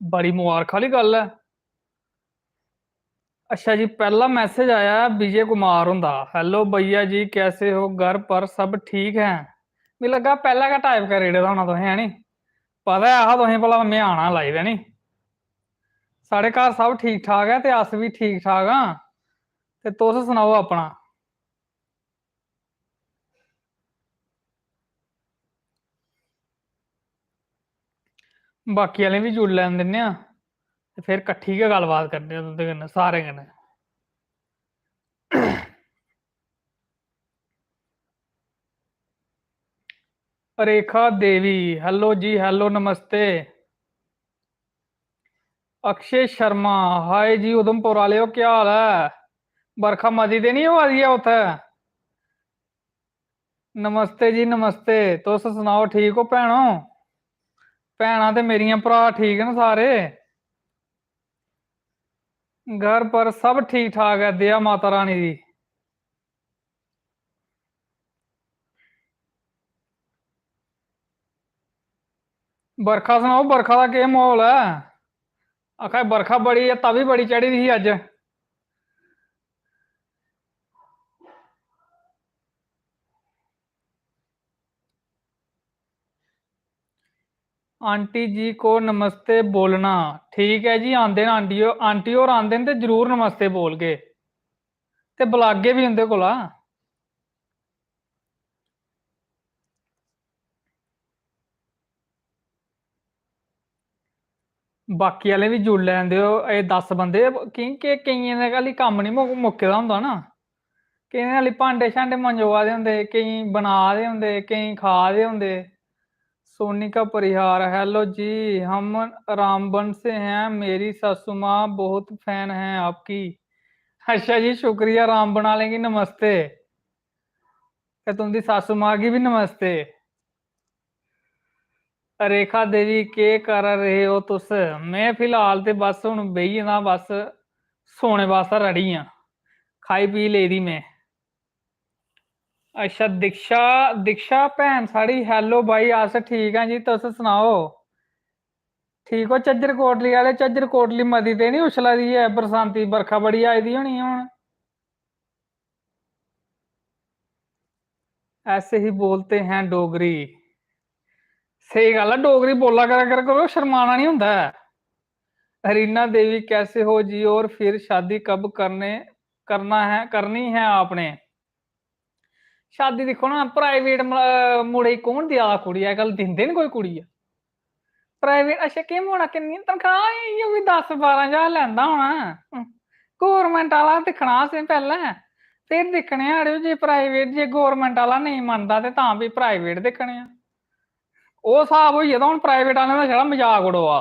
बड़ी मुबारक वाली गल है। अच्छा जी, पहला मैसेज आया है विजय कुमार हुंदा। हेलो भैया जी, कैसे हो? घर पर सब ठीक है? मिगी लगा पहला का टाइप करी ओड़े दा होना तुसें, है नी? पता है हा तुसें भला मैं आना लाइव, है नी? साढ़े घर सब ठीक ठाक है ते अस भी ठीक ठाक हाँ। ते तुस सनाओ अपना। बाकी आह्लें बी जुड़ी लैन दिन्ने आं ते फिर कट्ठी गै गल्लबात करने आं तुंदे कन्नै सारें कन्नै। रेखा देवी, हेलो जी, हेलो नमस्ते। अक्षय शर्मा, हाय जी उधमपुर वाले, क्या हाल है? बरखा मती ते नहीं होआ दी है उत्थे? नमस्ते जी नमस्ते। तुस सनाओ ठीक हो भैनों? भैनां ते मेरियां भरा ठीक न सारे? घर पर सब ठीक ठाक है, दया माता रानी दी। बरखा सुनाओ, बरखा का केह् माहौल है? आखा बरखा बड़ी है, तवी बड़ी चढ़ी दी ही अज। आंटी जी को नमस्ते बोलना। ठीक है जी, आंदे न आंटी आंटी और आंदे न ते जरूर नमस्ते बोल के ते बुलागे भी उंदे कोला। बाकी आह्ले भी जुड़ लैन दिओ, एह् 10 बंदे क्योंकि केइयें दे हाली कम्म नहीं मुक्के दा होंदा ना। केइयें हाली भांडे शांडे मंजवा दे होंदे, केईं बना दे होंदे, केईं खा दे होंदे। सोनिका परिहार, हेलो जी, हम रामबन से हैं, मेरी सासू माँ बहुत फैन है आपकी। अच्छा जी, शुक्रिया रामबन वाले की, नमस्ते। ते तुंदी सासू माँ की भी नमस्ते। रेखा देवी, के कर रहे हो तुस? मैं फिलहाल ते बस हुन बेही गेदा, बस सोने वास्ते रेडी हाँ, खाई पी लेदी मैं। अच्छा दीक्षा, दीक्षा भैन साड़ी, हेलो भाई, अस ठीक हैं जी, तुस सनाओ? ठीक हो? झज्जर कोटली वाले, झज्जर कोटली मती ते नहीं उछला दी है? बरसांती बरखा बड़ी आई दी होनी है हुन। ऐसे ही बोलते हैं डोगरी। सही गल है, डोगरी बोला करो, शर्माना नहीं होंदा है। रीना देवी, कैसे हो जी? और फिर शादी कब करनी है आपने? शादी देखो ना, प्राइवेट मुड़े गी कौन देआ दा कुड़ी? अजकल दिंदे न कोई कुड़ी? प्राइवेट अच्छा केह् होना, किन्नी तनखाह? इ'यै कोई 10-12 ज्हार लैंदा होना। गौरमेंट आह्ला दिक्खना असें पैह्लें, फिर दिक्खने आं अड़ेओ, जे प्राइवेट, जे गौरमेंट आह्ला नेईं मनदा ते तां भी प्राइवेट दिक्खने आं। ओह् स्हाब होई गेदा हून, प्राइवेट आह्लें दा छड़ा मजाक उड़ोआ।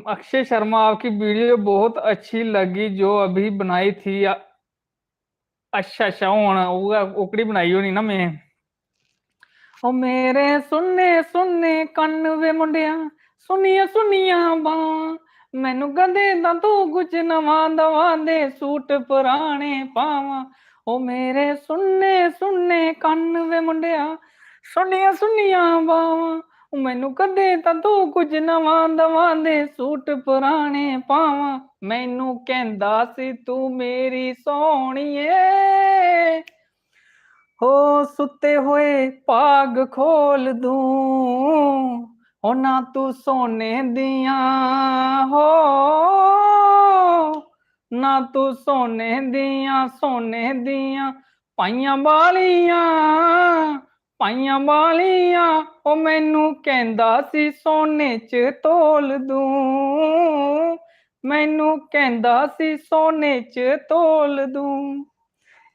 अक्षय शर्मा, आपकी वीडियो बहुत अच्छी लगी जो अभी बनाई थी। अच्छा अच्छा, हून उ'ऐ ओकड़ी बनाई होनी ना मैं। ओ मेरे सुनने सुनने कन्न वे मुंडिया, सुनिया सुनिया बावां, मैनू कदे दा तू कुछ नवां दवा दे, सूट पुराने पावां। ओ मेरे सुनने सुनने कन्न वे मुंडिया, सुनिया सुनिया बावां, मैनू कदे ता तू कुछ नवां दवा दे, सूट पुराने पावां। मैनू कहंदा सी तू मेरी सोहणीए, हो सुते होए भाग खोल दूं, हो ना तू सोने दिया, हो ना तू सोने दिया, सोने दिया पाइयां बालियां, पाइयां बालियां। ओ मैनू कहंदा सी सोने च तोल दूं, मैनू कहंदा सी सोने च तोल दूं।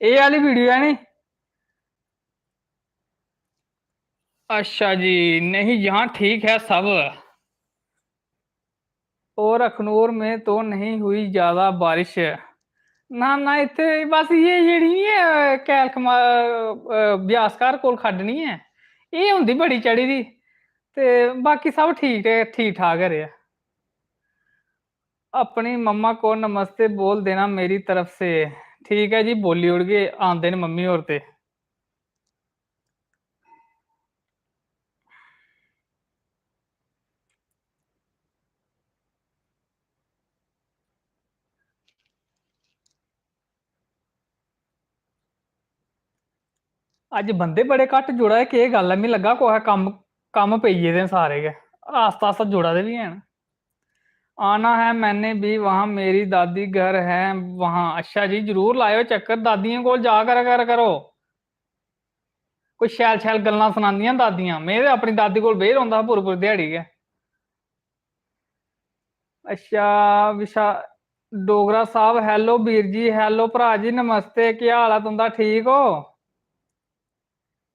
ये वाली वीडियो है नी? अच्छा जी, नहीं यहाँ ठीक है सब। और अखनूर में तो नहीं हुई ज्यादा बारिश? ना ना, इत्थे बस ये जेह्ड़ी नी है कैलखमा ब्यासघाट कोल खड्ड नी है, एह् होंदी बड़ी चढ़ी दी। ते बाकी सब ठीक है, ठीक ठाक है रेहा। अपनी मम्मा को नमस्ते बोल देना मेरी तरफ से। ठीक है जी, बोली ओड़गे, आंदे न मम्मी होर ते। अज बंदे बड़े घट जुड़ा दे, केह् गल्ल है? मिगी लग्गा कुसै कम्म पेई गेदे न सारे गै, आस्ता आस्ता जुड़ा दे भी हैन। आना है मैंने भी वहां, मेरी दादी घर है वहां। अच्छा जी, जरूर लायो चक्कर, दादियों को जा कर करो। कोई शैल शैल गल्लां सनांदियां दादियां। मैं ते अपनी दादी कोल बेही रौंह्दा हा पूरी पूरी ध्याड़ी गै। अच्छा विशा डोगरा साहब, हैलो वीर जी, हैलो भरा जी, नमस्ते, क्या हाल है तुंदा? ठीक हो?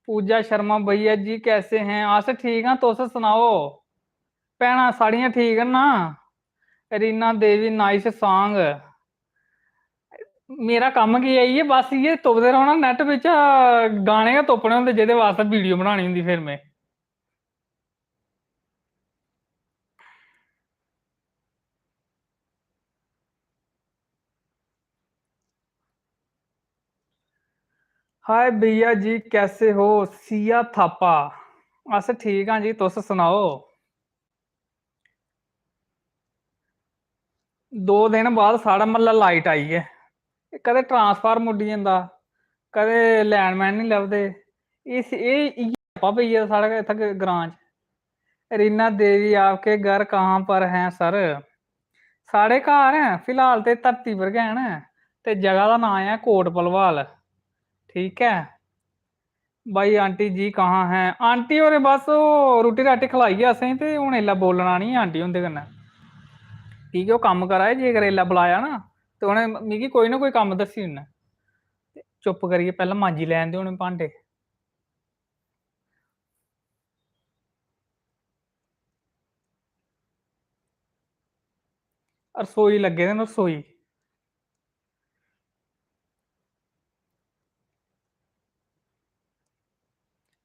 पूजा शर्मा भैया जी कैसे हैं? अस ठीक हाँ, तुस सनाओ? भैनां साड़ियां ठीक न ना? रीना देवी नाइस सॉन्ग। मेरा कम्म की है, ये बस ये तुपदे रौह्ना नेट बिच, गाने गै तुप्पने होंदे जेह्दे वास्ते वीडियो बनानी होंदी फिर में। हाय भैया जी कैसे हो? सिया थापा, अस ठीक हाँ जी, तुस सनाओ? 2 दिन बाद साढ़ा म्हल्ला लाइट आई है। कदें ट्रांसफार्म उड्डी जंदा, कदें लैंडमैन नहीं लभदे। इस इयै आपा पेई गेदा साढ़े इत्थै ग्रां च। रीना देवी आपके घर कहाँ पर हैं सर? साढ़े घर हैं फिलहाल ते धरती पर गै न, ते जगह का नाम है कोट भलवाल। ठीक है भाई। आंटी जी कहाँ हैं? आंटी होरें बस रुट्टी राटी खलाई है असें, ते हून एल्लै बोलना नहीं आंटी हुंदे कन्नै, की के ओह् कम्म करा दे। जेकर एल्लै बुलाया ना ते उ'नें मिगी कोई ना कोई कम्म दस्सी ओड़ना। चुप करियै पैह्लें मांजी लैन दे उ'नें भांडे। रसोई लग्गे दे न, रसोई।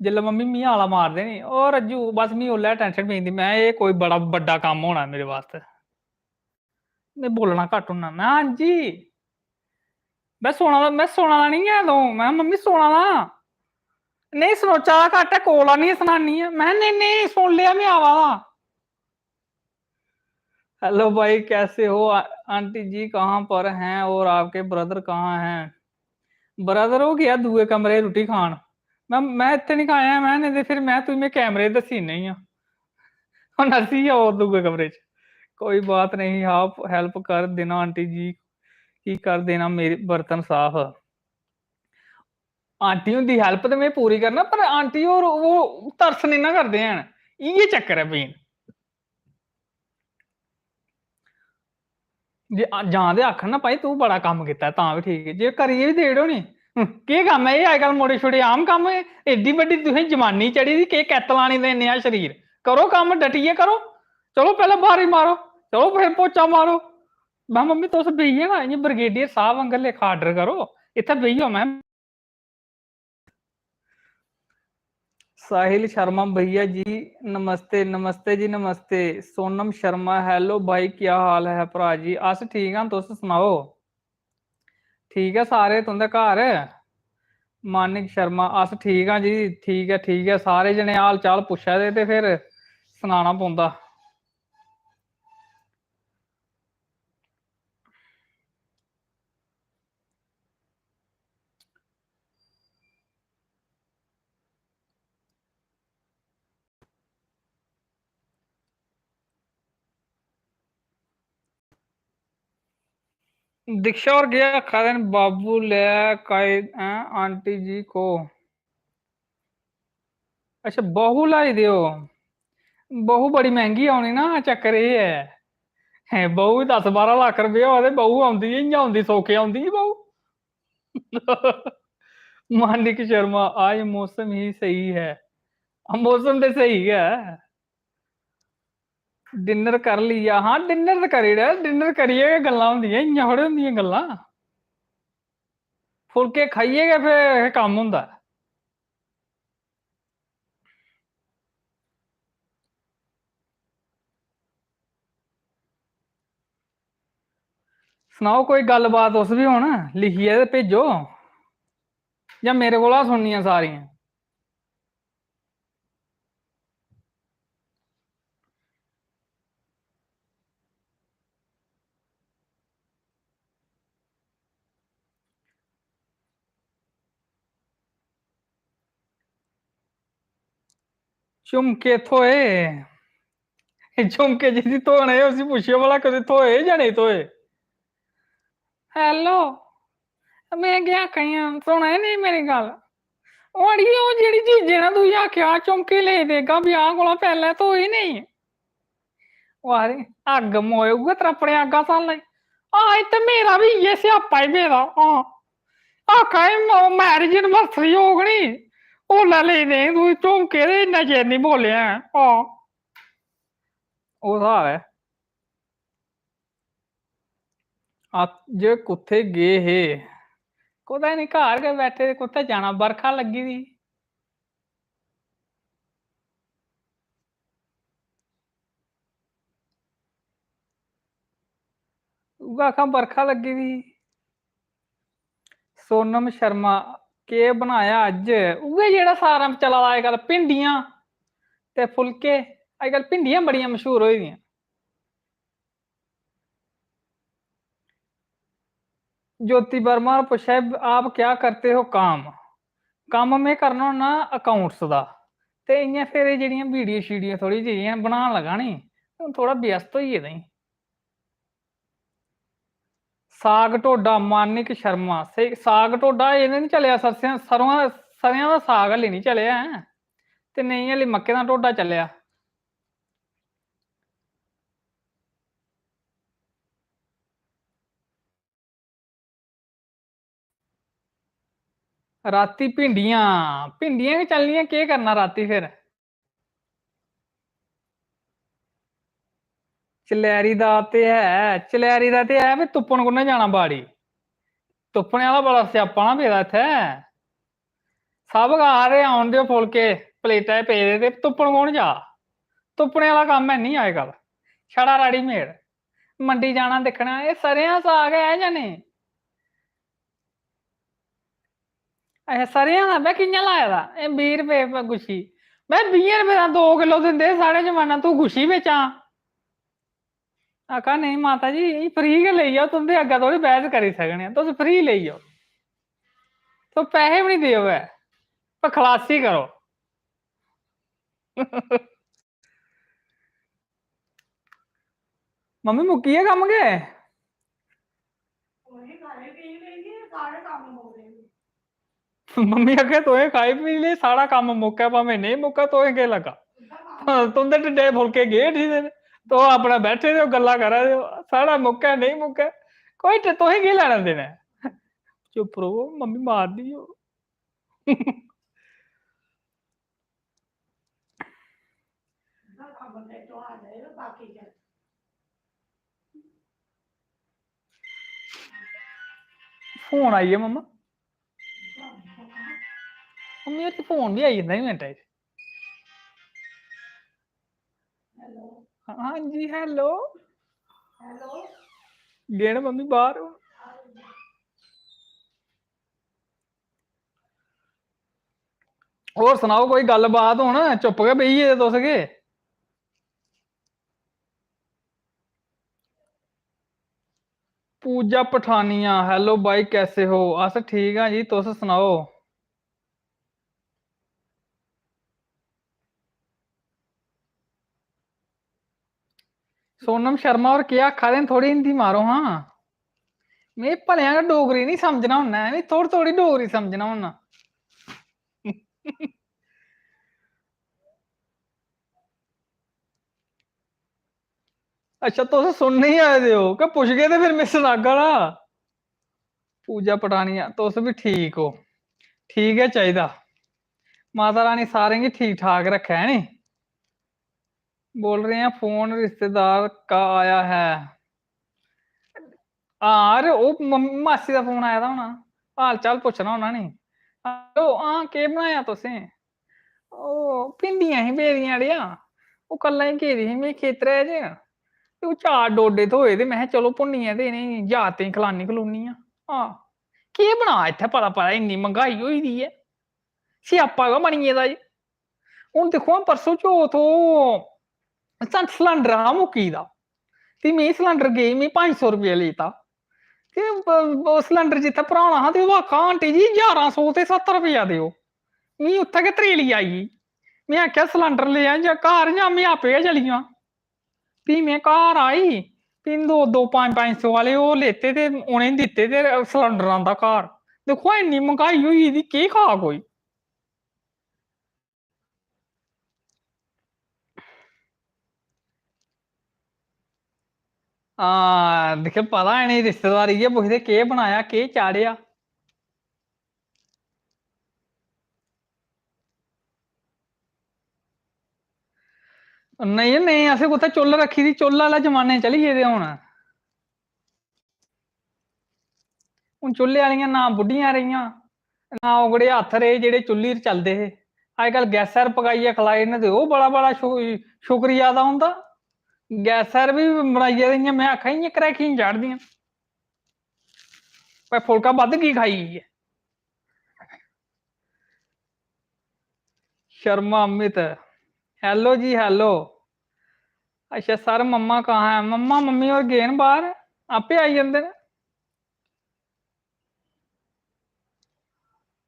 जिसलै मम्मी मिगी आला मारदे नी, ओ रज्जू बस मिगी ओल्लै टेंशन पेई जंदी, मैं एह् कोई बड़ा बड्डा कम्म होना मेरे वास्ते। मैं बोलना घट्ट होना, मैं हां जी मैं सोना दा नहीं है तूं, मैं मम्मी सोना दा। नहीं सनोचा दा घट्ट है, कोल आह्नियै सनानी है। मैं नहीं नहीं सुन लिया, मैं आवा दा। हेलो भाई कैसे हो? आंटी जी कहाँ पर हैं और आपके ब्रदर कहाँ हैं? ब्रदर हो गया दूए कमरे रोटी खान। मैं इत्थे नहीं खाया, मैं नहीं ते फिर मैं तुम्हें कैमरे दसी नहीं आ। नसी और दूए कमरे च। कोई बात नहीं, आप हेल्प कर देना आंटी जी की, कर देना मेरे बर्तन साफ। आंटी हुंदी हेल्प ते मैं पूरी करना, पर आंटी और वो तरस नहीं ना करदे हैन, इयै चक्कर है मेन। जे जां ते आखन ना भाई तू बड़ा कम्म कीता तां भी ठीक है, जे करियै भी देई ओड़ो नी, केह् कम्म है एह्? अजकल मुड़े छुड़े आम कम्म है? एड्डी बड्डी तुसें जवानी चढ़ी दी, केह् कैत्त लानी ते नेहा शरीर? करो कम्म डटियै करो। चलो पैह्ले बारी मारो, चलो फिर पोचा मारो। मैं मम्मी तुस बेहियै ना इ'यां ब्रिगेडियर साहब आंगर लेखा आर्डर करो, इत्थै बेही जाओ। मैं साहिल शर्मा भैया जी नमस्ते, नमस्ते जी नमस्ते। सोनम शर्मा हेलो भाई, क्या हाल है भरा जी? अस ठीक हाँ, तुस सनाओ? ठीक है सारे तुंदे घर? मानिक शर्मा अस ठीक हाँ जी, ठीक है सारे जने हाल चाल पुच्छा दे ते फिर सनाना पौंदा। दीक्षा और गया आखा दे बाबू ले काए आंटी जी को। अच्छा बहू लाई दियो, बहू बड़ी महंगी आनी ना, चक्कर ये है। बहू 10-12 लाख रुपया हो ते बहू आंदी इ'यां आंदी सौखे आंदी बहू। मानिक शर्मा आज मौसम ही सही है। मौसम तो सही है। डिनर कर लिया? हाँ डिनर तो करी ओड़ेआ, डिनर करियै गै गल्लां होंदियां, इ'यां थोड़ी होंदियां गल्लां। फुलके खाइयै गै फिर कम्म होंदा। सनाओ कोई गल्लबात तुस बी हुन लिखियै ते भेजो, जां मेरे कोला सुननियां सारियां? झुमके थोए झुमके जिदी धोने उसी पुछियो भला कदे धोए या नहीं धोए। हेलो मैं क्या कही सुना नहीं मेरी गल जी चीजें ना तू आख्या झुमके ले देगा ब्याह को पहले धोई नहीं आखदी अग मोए उऐ त्रपड़े अग्गा साल इत्थे मेरा भी इयै स्यापा ही मेरा आखा मैरिज एनिवर्सरी होगनी ओल्लै लेई दे तू झुमके ते इन्ना चिर नहीं बोलेआ ओह् स्हाब है अज्ज कुत्थे गे हे कुतै नहीं घर गै बैठे कुत्थे जाना बरखा लगी दी उऐ आखा बरखा लगी दी सोनम शर्मा के बनाया अज्ज उऐ जेह्ड़ा सारा चला दा अजकल भिंडियां ते फुलके अजकल भिंडियां बड़ियां मशहूर होई दियां ज्योति वर्मा ने पूछा आप क्या करते हो काम में करना होना अकाउंट्स दा ते इ'यां फिर जेह्ड़ियां वीडियो शीडियो थोड़ी जेहियां बनान लगा नी हून थोड़ा व्यस्त होई गेदा ई साग ढोडा मानिक शर्मा साग ढोडा एह् नहीं चलेआ सरेआं दा साग हल्ली नहीं चलेआ ऐ ते नेईं हल्ली मक्कें दा ढोडा चलेआ राती भिंडियां गै चलनियां केह् करना राती फिर चलैरी दा ते है भी तुप्पन कुन्नै जाना बाड़ी तुप्पने आह्ला बड़ा स्यापा ना पेदा इत्थै सब आखदे औन देओ फुलके प्लेटा च पेदे ते तुप्पन कौन जा तुप्पने आह्ला कम्म है नहीं अजकल छड़ा रेडीमेड मंडी जाना दिक्खना एह् सरेआं साग है जां नेईं अच्छा सरेआं दा मैं कि'यां लाए दा एह् 20 रपेऽ गुच्छी मैं 20 रपेऽ दा 2 किलो दिंदे साढ़े जमाना तू गुच्छी बेचां आखा नहीं माता जी फ्री गै लेई जाओ तुंदे अग्गें थोड़ी बैह्स करी सकने तुस फ्री लेई जाओ तो पैसे भी नहीं देओ ऐ पर खलासी करो मम्मी मुक्की गया कम्म के मम्मी आखे तुसें खाई पी ले सारा कम्म मुक्कै भावें नहीं मुक्कै तुसें केह् लग्गा तुंदे ढिड्डे च फुलके गे ठीक ने तुस अपना बैठे दे हो गल्लां करा दे हो साढ़ा मुक्कै नहीं मुक्कै कोई तुसें केह् लैना देना चुप रवो मम्मी मार दी हो फोन आई गया मम्मा मम्मी यार फोन भी आई जंदा मिनट हाँ जी हेलो गे ना मम्मी बाहर और सुनाओ कोई गलबात हुन चुप गै बेही गेदे तुस के पूजा पठानिया हेलो भाई कैसे हो अस ठीक हाँ जी तुस सुनाओ सोनम शर्मा और क्या आखा दे थोड़ी हिंदी मारो हाँ मैं भलेआं गै डोगरी नहीं समझना हुन्ना मैं थोड़ी थोड़ी डोगरी समझना हुन्ना अच्छा तुस सुनने ही आए दे हो कि पुछ गए ते फिर मैं सनागा ना पूजा पठानिया तुस भी ठीक हो ठीक है चाहिदा माता रानी सारें गी ठीक ठाक रखे है नी बोल रहे हैं फोन रिश्तेदार का आया है अरे ओ मासी दा फोन आया दा होना हाल चाल पुछना होना नी हेलो हां केह् बनाया तुसें ओ भिंडियां ही पेदियां अड़ेआ ओ कल्ला ही गेदी ही मैं खेतरै च ते ओह् 4 डोडे थ्होए ते मैं चलो भुन्नियै ते इ'नेंगी जागतें गी खलानी खलूनी आं हां केह् बना इत्थै पता इन्नी मैंह्गाई होई दी ऐ स्यापा गै बनी गेदा जी हून दिक्खो हां परसों चौथ ओह् सिलंडर हा मुक्की दा ते में सिलंडर गेई में 500 रपेआ लेता ते सिलंडर जित्थै भराना हा ते ओह् आखा आंटी जी 1100 ते 70 रपेआ देओ मी उत्थै गै त्रेली आई गेई मैं आख्या सिलेंडर ले आ जा घर या मैं आपे गै चली जां फ्ही मैं घर आई फ्ही दो 500 वाले वो लेते थे उनें दिते ते सिलेंडर आंदा घर देखो इन्नी महंगाई होई गेदी केह् खा कोई दिक्खे पता इनें रिश्तेदार इयै पुछदे केह् बनाया केह् चाढ़ेआ नहीं नहीं असें कुत्थै चुल्ल रक्खी दी चुल्ल आह्ले जमाने चली गेदे हून चुल्ले आह्लियां ना बुड्ढियां रेहियां ना ओकड़े हत्थ रेह् जेह्ड़े चुल्ली पर चलदे हे अज्जकल गैसा पर पकाइयै खलाई ने ते ओह् बड़ा बड़ा शुक्रिया दा उंदा गैसा पर बी बनाइयै ते इ'यां मैं आक्खां इ'यां घरैखियां चाढ़दियां भाई फुलका बद्ध की खाई है शर्मा अमित हेलो जी हेलो अच्छा सर मम्मा कहाँ है मम्मा मम्मी और गए न बाहर आपे आई जंदे ने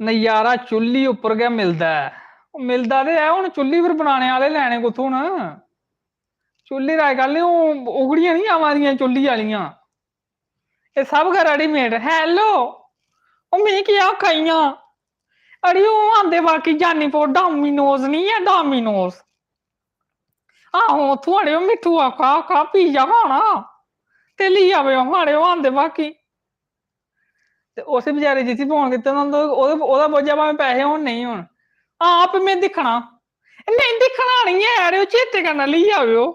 नजारा चुल्ली उप्पर गै मिलदा ऐ मिलदा ते है हून चुल्ली पर बनाने आह्ले लैने कुत्थूं न चुल्ली पर अज्जकल नी उगड़ियां नी आवा दियां चुल्ली आह्लियां एह् सब गै रेडीमेड हैलो ओह् मैं केह् आक्खा इ'यां अड़ी ओह् आंदे बाकी जानीपुर डोमिनोज नी है डोमिनोज आहो उत्थूं अड़ेओ मिट्ठू आखा आखा पिज्जा खाना ते लेई आवेओ अड़ेओ आंदे बाकी ते उस बेचारे जिसी फोन कीते दा ओह्दा बोझा भावें पैसे होन नेईं होन आप में दिक्खना नहीं दिक्खना नहीं है अड़ेओ चेते कन्नै लेई आवेओ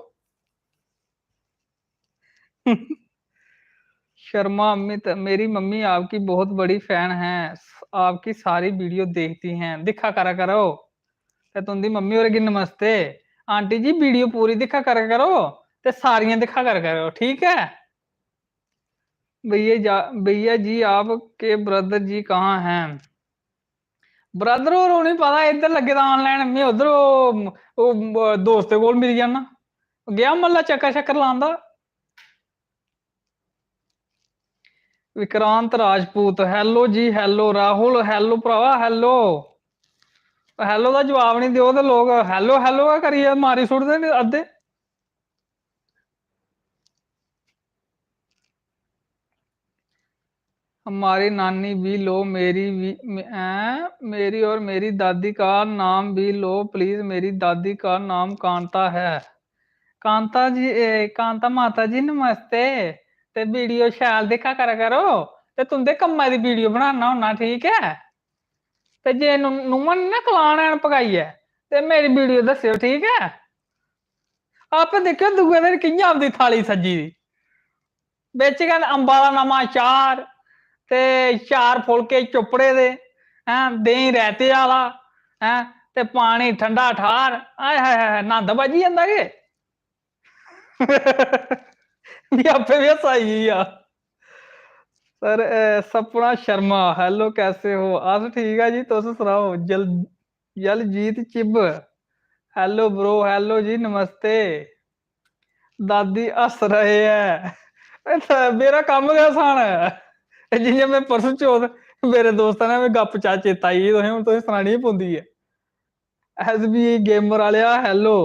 शर्मा अमित मेरी मम्मी आपकी बहुत बड़ी फैन है आपकी सारी वीडियो देखती हैं दिखा करा करो ते तुंदी मम्मी होरें गी नमस्ते आंटी जी वीडियो पूरी दिखा करा करो ते सारियां दिखा करा करो ठीक है भैया जी आपके ब्रदर जी कहाँ हैं ब्रदर होर उनें पता इधर लगे दा ऑनलाइन मैं उधर दोस्तें कोल मिली जाना गया म्हल्ला चक्कर शक्कर लांदा विक्रांत राजपूत हेलो जी हेलो राहुल हेलो भरावा हेलो हेलो का जवाब नहीं दो तो लोग हेलो हेलो का करिए मारी सुटदे ने अद्धे हमारी नानी भी लो मेरी और मेरी दादी का नाम भी लो प्लीज मेरी दादी का नाम कांता है कांता जी कांता माता जी नमस्ते ते वीडियो शैल दिखा करा करो ते तुंदे कम्मा दी वीडियो बनाना होना ठीक है ते जे नुआ नी ना खलान हैन पकाइयै ते मेरी वीडियो दस्सेओ ठीक है आपे दिक्खेओ दुए दिन कि'यां आंदी थाली सज्जी दी बिच गै अंबा दा नमां चार ते चार फुलके चुपड़े दे हैं देहीं रायते आह्ला हैं ते पानी ठंडा ठार आय हाय हाय नंद बजी जंदा के भी आपे भी हसाई गेई सर सपना शर्मा हेलो कैसे हो अस ठीक है जी तुस सनाओ जलजीत चिब हेलो ब्रो हेलो जी नमस्ते दादी हस रहे है मेरा कम गै आसान है जियां मैं परसों चौथ मेरे दोस्तां ने गप चा चेता आई तुसें हून तुसें सनानी गै पौंदी है एस बी गेमर आह्लेआ हेलो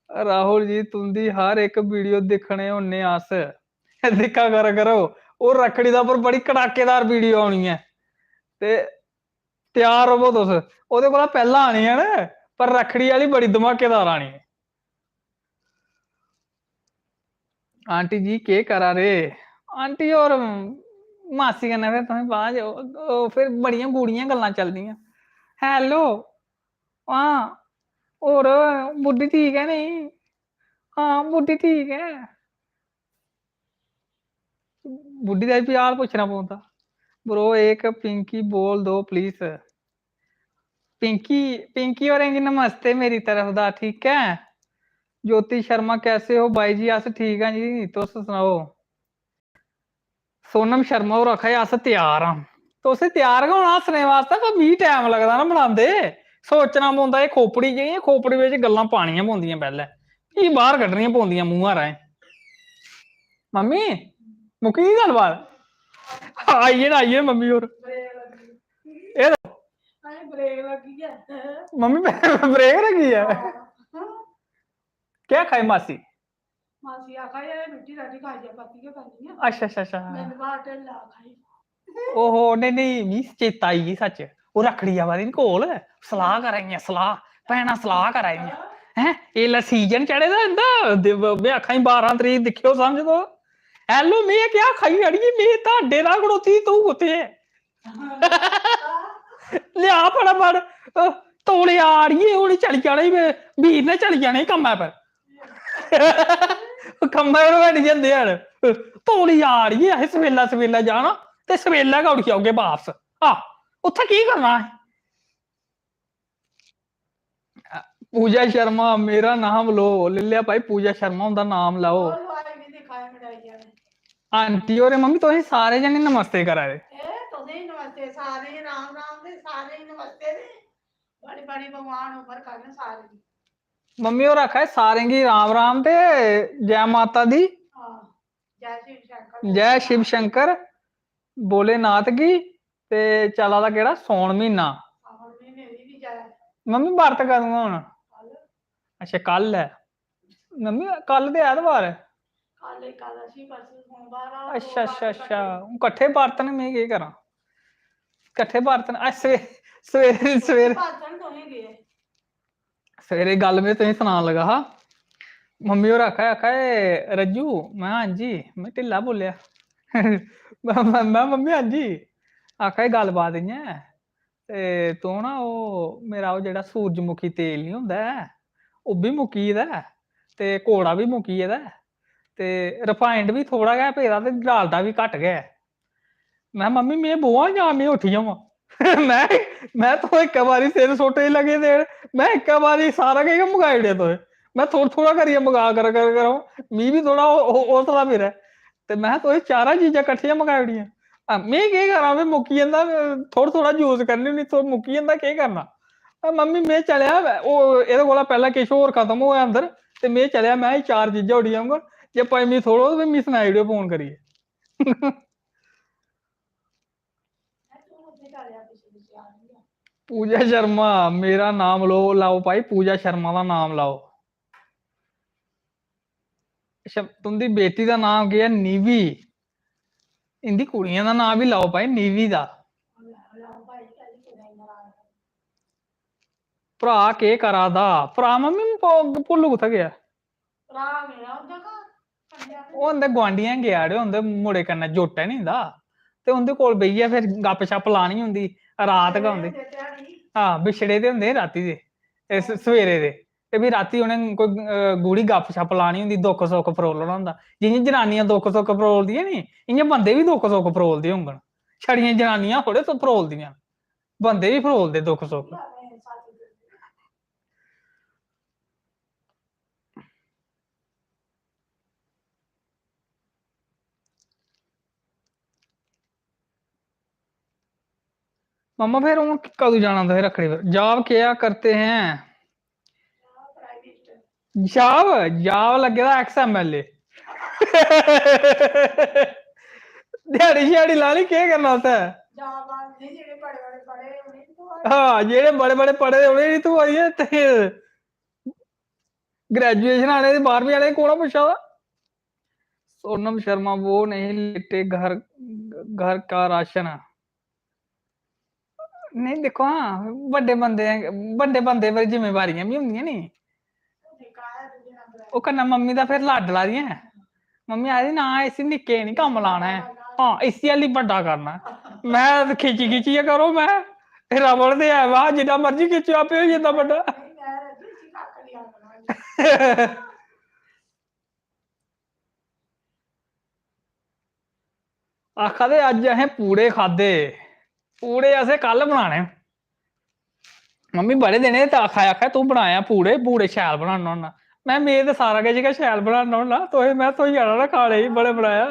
राहुल जी तुंदी हर एक वीडियो दिक्खने होन्ने अस दिक्खा करो ओह् रक्खड़ी दा पर बड़ी कड़ाकेदार वीडियो आनी है ते त्यार रवो तुस ओह्दे कोला पैह्लें आनी है ना पर रक्खड़ी आह्ली बड़ी धमाकेदार आनी है आंटी जी केह् करा रे आंटी होर मासी कन्नै फिर तुसें पता फिर बड़ियां गूड़ियां गल्लां चलदियां हेलो हां होर बुड्ढी ठीक है नहीं हाँ बुड्ढी ठीक है बुड्ढी दा भी हाल पुच्छना पौंदा ब्रो एक पिंकी बोल दो प्लीज पिंकी पिंकी होरें गी नमस्ते मेरी तरफ दा ठीक है ज्योति शर्मा कैसे हो भाई जी अस ठीक हैं जी तुस सनाओ सोनम शर्मा होर आखा दे अस त्यार आं तुसें त्यार गै होना हस्सने वास्तै पर मिगी टाइम लगदा ना बनांदे सोचना पौंदा एह् खोपड़ी जेही खोपड़ी बिच गल्लां पानियां पौंदियां पैह्लें फ्ही बाहर कड्ढनियां पौंदियां मूंहा राहें मम्मी मुक्की गेई गल्लबात आई गे न मम्मी होर ब्रेक लगी है मम्मी ब्रेक लगी है। हाँ। क्या खाई मासी? मासी आखा ये मिट्टी राटी खाई जा पाती के करनी है अच्छा अच्छा अच्छा। मैंने बाहर ढिल्ला खाई ओहो नहीं नहीं मी चेता आई गई सच। ਉਹ ਰੱਖੜੀ ਆ ਵਾਲੀ ਕੋਲ ਸਲਾਹ ਕਰਾਈਆਂ ਸਲਾਹ ਭੈਣਾਂ ਸਲਾਹ ਕਰਾਈਆਂ ਹੈ ਇਹ ਲਾ ਸੀਜ਼ਨ ਚੜੇ ਦਾ ਹੁੰਦਾ ਮੈਂ ਆਖਾਂ 12 ਤਰੀਕ ਦੇਖਿਓ ਸਮਝ ਦੋ ਹੈਲੋ ਮੈਂ ਕਿਹਾ ਖਾਈ ਅੜੀ ਮੈਂ ਤੁਹਾਡੇ ਨਾਲ ਖੜੋਤੀ ਤੂੰ ਉੱਥੇ ਲਿਆ ਫੜ ਤੋਲੇ ਆ ਰਹੀਏ ਹੁਣ ਚਲੀ ਜਾਣਾ ਹੀ ਵੀਰ ਨੇ ਚਲੀ ਜਾਣਾ ਕੰਮਾਂ ਪਰ ਕੰਮਾਂ ਪਰ ਬੈਠ ਜਾਂਦੇ ਹਨ ਤੋਲੀ ਆ ਰਹੀਏ ਇਹ ਸਵੇਲਾ ਸਵੇਲਾ ਜਾਣਾ ਤੇ ਸਵੇਲਾ ਕੌੜ ਕੇ ਆਉਗੇ ਵਾਪਸ ਆ ਉੱਥੇ ਕੀ ਕਰਨਾ ਹੈ पूजा शर्मा मेरा नाम लो ले लिया भाई पूजा शर्मा उनका नाम लाओ आंटी और मम्मी तो सारे जने नमस्ते करा दे नमस्ते सारे राम राम दे सारे नमस्ते दे बड़ी बड़ी भगवान ऊपर करने सारे मम्मी और रखा है सारे की राम राम ते जय माता दी जय शिव शंकर भोलेनाथ की ते चला दा केड़ा सौन महीना मम्मी व्रत करूंगा हुन अच्छा कल है मम्मी कल ते ऐतवार है अच्छा अच्छा अच्छा कट्ठे बर्तन में केह् करां कट्ठे बर्तन सवेरे सवेरे सवेरे गल में तुसेंगी सनान लगा हा मम्मी होर आखा रज्जू मैं हां जी मैं ढिल्ला बोलेआ मैं मम्मी हां जी आखा गल बात इ'यां ते तू ना ओह् मेरा ओह् जेह्ड़ा सूरजमुखी तेल नी होंदा ऐ ओह् बी मुक्की गेदा ऐ ते घोड़ा बी मुक्की गेदा ऐ ते रिफाइंड बी थोड़ा गै पेदा ते डालडा बी घट्ट गै मैं मम्मी मैं बोआं जां मैं उठी जावां मैं तो इक्कै बारी सिर सोटे लगे देन मैं इक्कै बारी सारा किश मगाई ओड़ेआ तुसें मैं थोड़ा थोड़ा करियै मगा करो मी बी थोड़ा हौसला फिरै ते मैं तुसें चारां चीजां कट्ठियां मगाई ओड़ियां में केह् करां में मुक्की जंदा थोड़ा थोड़ा यूज करनी होन्नी मुक्की जंदा केह् करना मम्मी में चलेआ ओह् एह्दे कोला पैह्लें किश होर खत्म होया अंदर ते में चलेआ मैं चार चीजां उठी आऊंगा जे पंजमी थोड़ो ते मिगी सनाई ओड़ेओ फोन करियै पूजा शर्मा मेरा नाम लाओ भाई पूजा शर्मा का नाम लाओ अच्छा तुंदी बेटी का नाम केह् ऐ निवी इंदी कुड़ियां दा नाम भी लाओ भाई निवी दा भ्रा केह् करा दा भ्रा मम्मी भुल्लू कुत्थै गेआ ओह् उंदे गुआंढियें गेआ अड़ेओ उंदे मुड़े कन्नै जुट्ट ऐ नी इंदा ते उंदे कोल बेहियै फिर गप शप लानी होंदी रात गै होंदी हाँ बिछड़े दे होंदे राती दे सवेरे दे ते फ्ही राती उ'नें कोई गूढ़ी गप शप लानी होंदी दुख सुख फरोलना होंदा जियां जनानियां दुख सुख फरोलदियां नी इ'यां बंदे बी दुख सुख फरोलदे होङन छड़ियां जनानियां थोड़े फरोलदियां बंदे बी फरोलदे दुख सुख मम्मा फिर हूँ कदू जाना तुसें रक्खड़ी पर जॉब क्या करते हैं जॉब जॉब लगे दा XMLA दिहाड़ी शिहाड़ी लानी केह् करना उत्थै हाँ जेह्ड़े बड़े बड़े पढ़े दे उ'नेंगी तूं आई ते ग्रेजुएशन आने 12वीं आह्ले कौन पुच्छा दा सोनम शर्मा वो नहीं लेते घर का राशन नहीं देखो हाँ बड्डे बंदे पर जिम्मेवारियां भी होंदियां नी ओह् कन्नै मम्मी दा फिर लाडला दी ऐ मम्मी आखदी ना इसी निक्के नी कम्म लाना है हाँ इसी हाली बड्डा करना मैं खिच्ची खिच्चियै करो मैं रबड़ ते है वाह जिन्ना मर्जी खिच्चो आपे होई जंदा बड्डा आखा दे अज्ज असें पूड़े खाद्धे पूड़े असें कल बनाने मम्मी बड़े दिन आखा तू बनाया पूड़े शैल बनाना होन्ना मैं ते सारा किश गै शैल बनाना होन्ना तुसें मैं थ्होई जाना ना खाने गी बड़े बनाया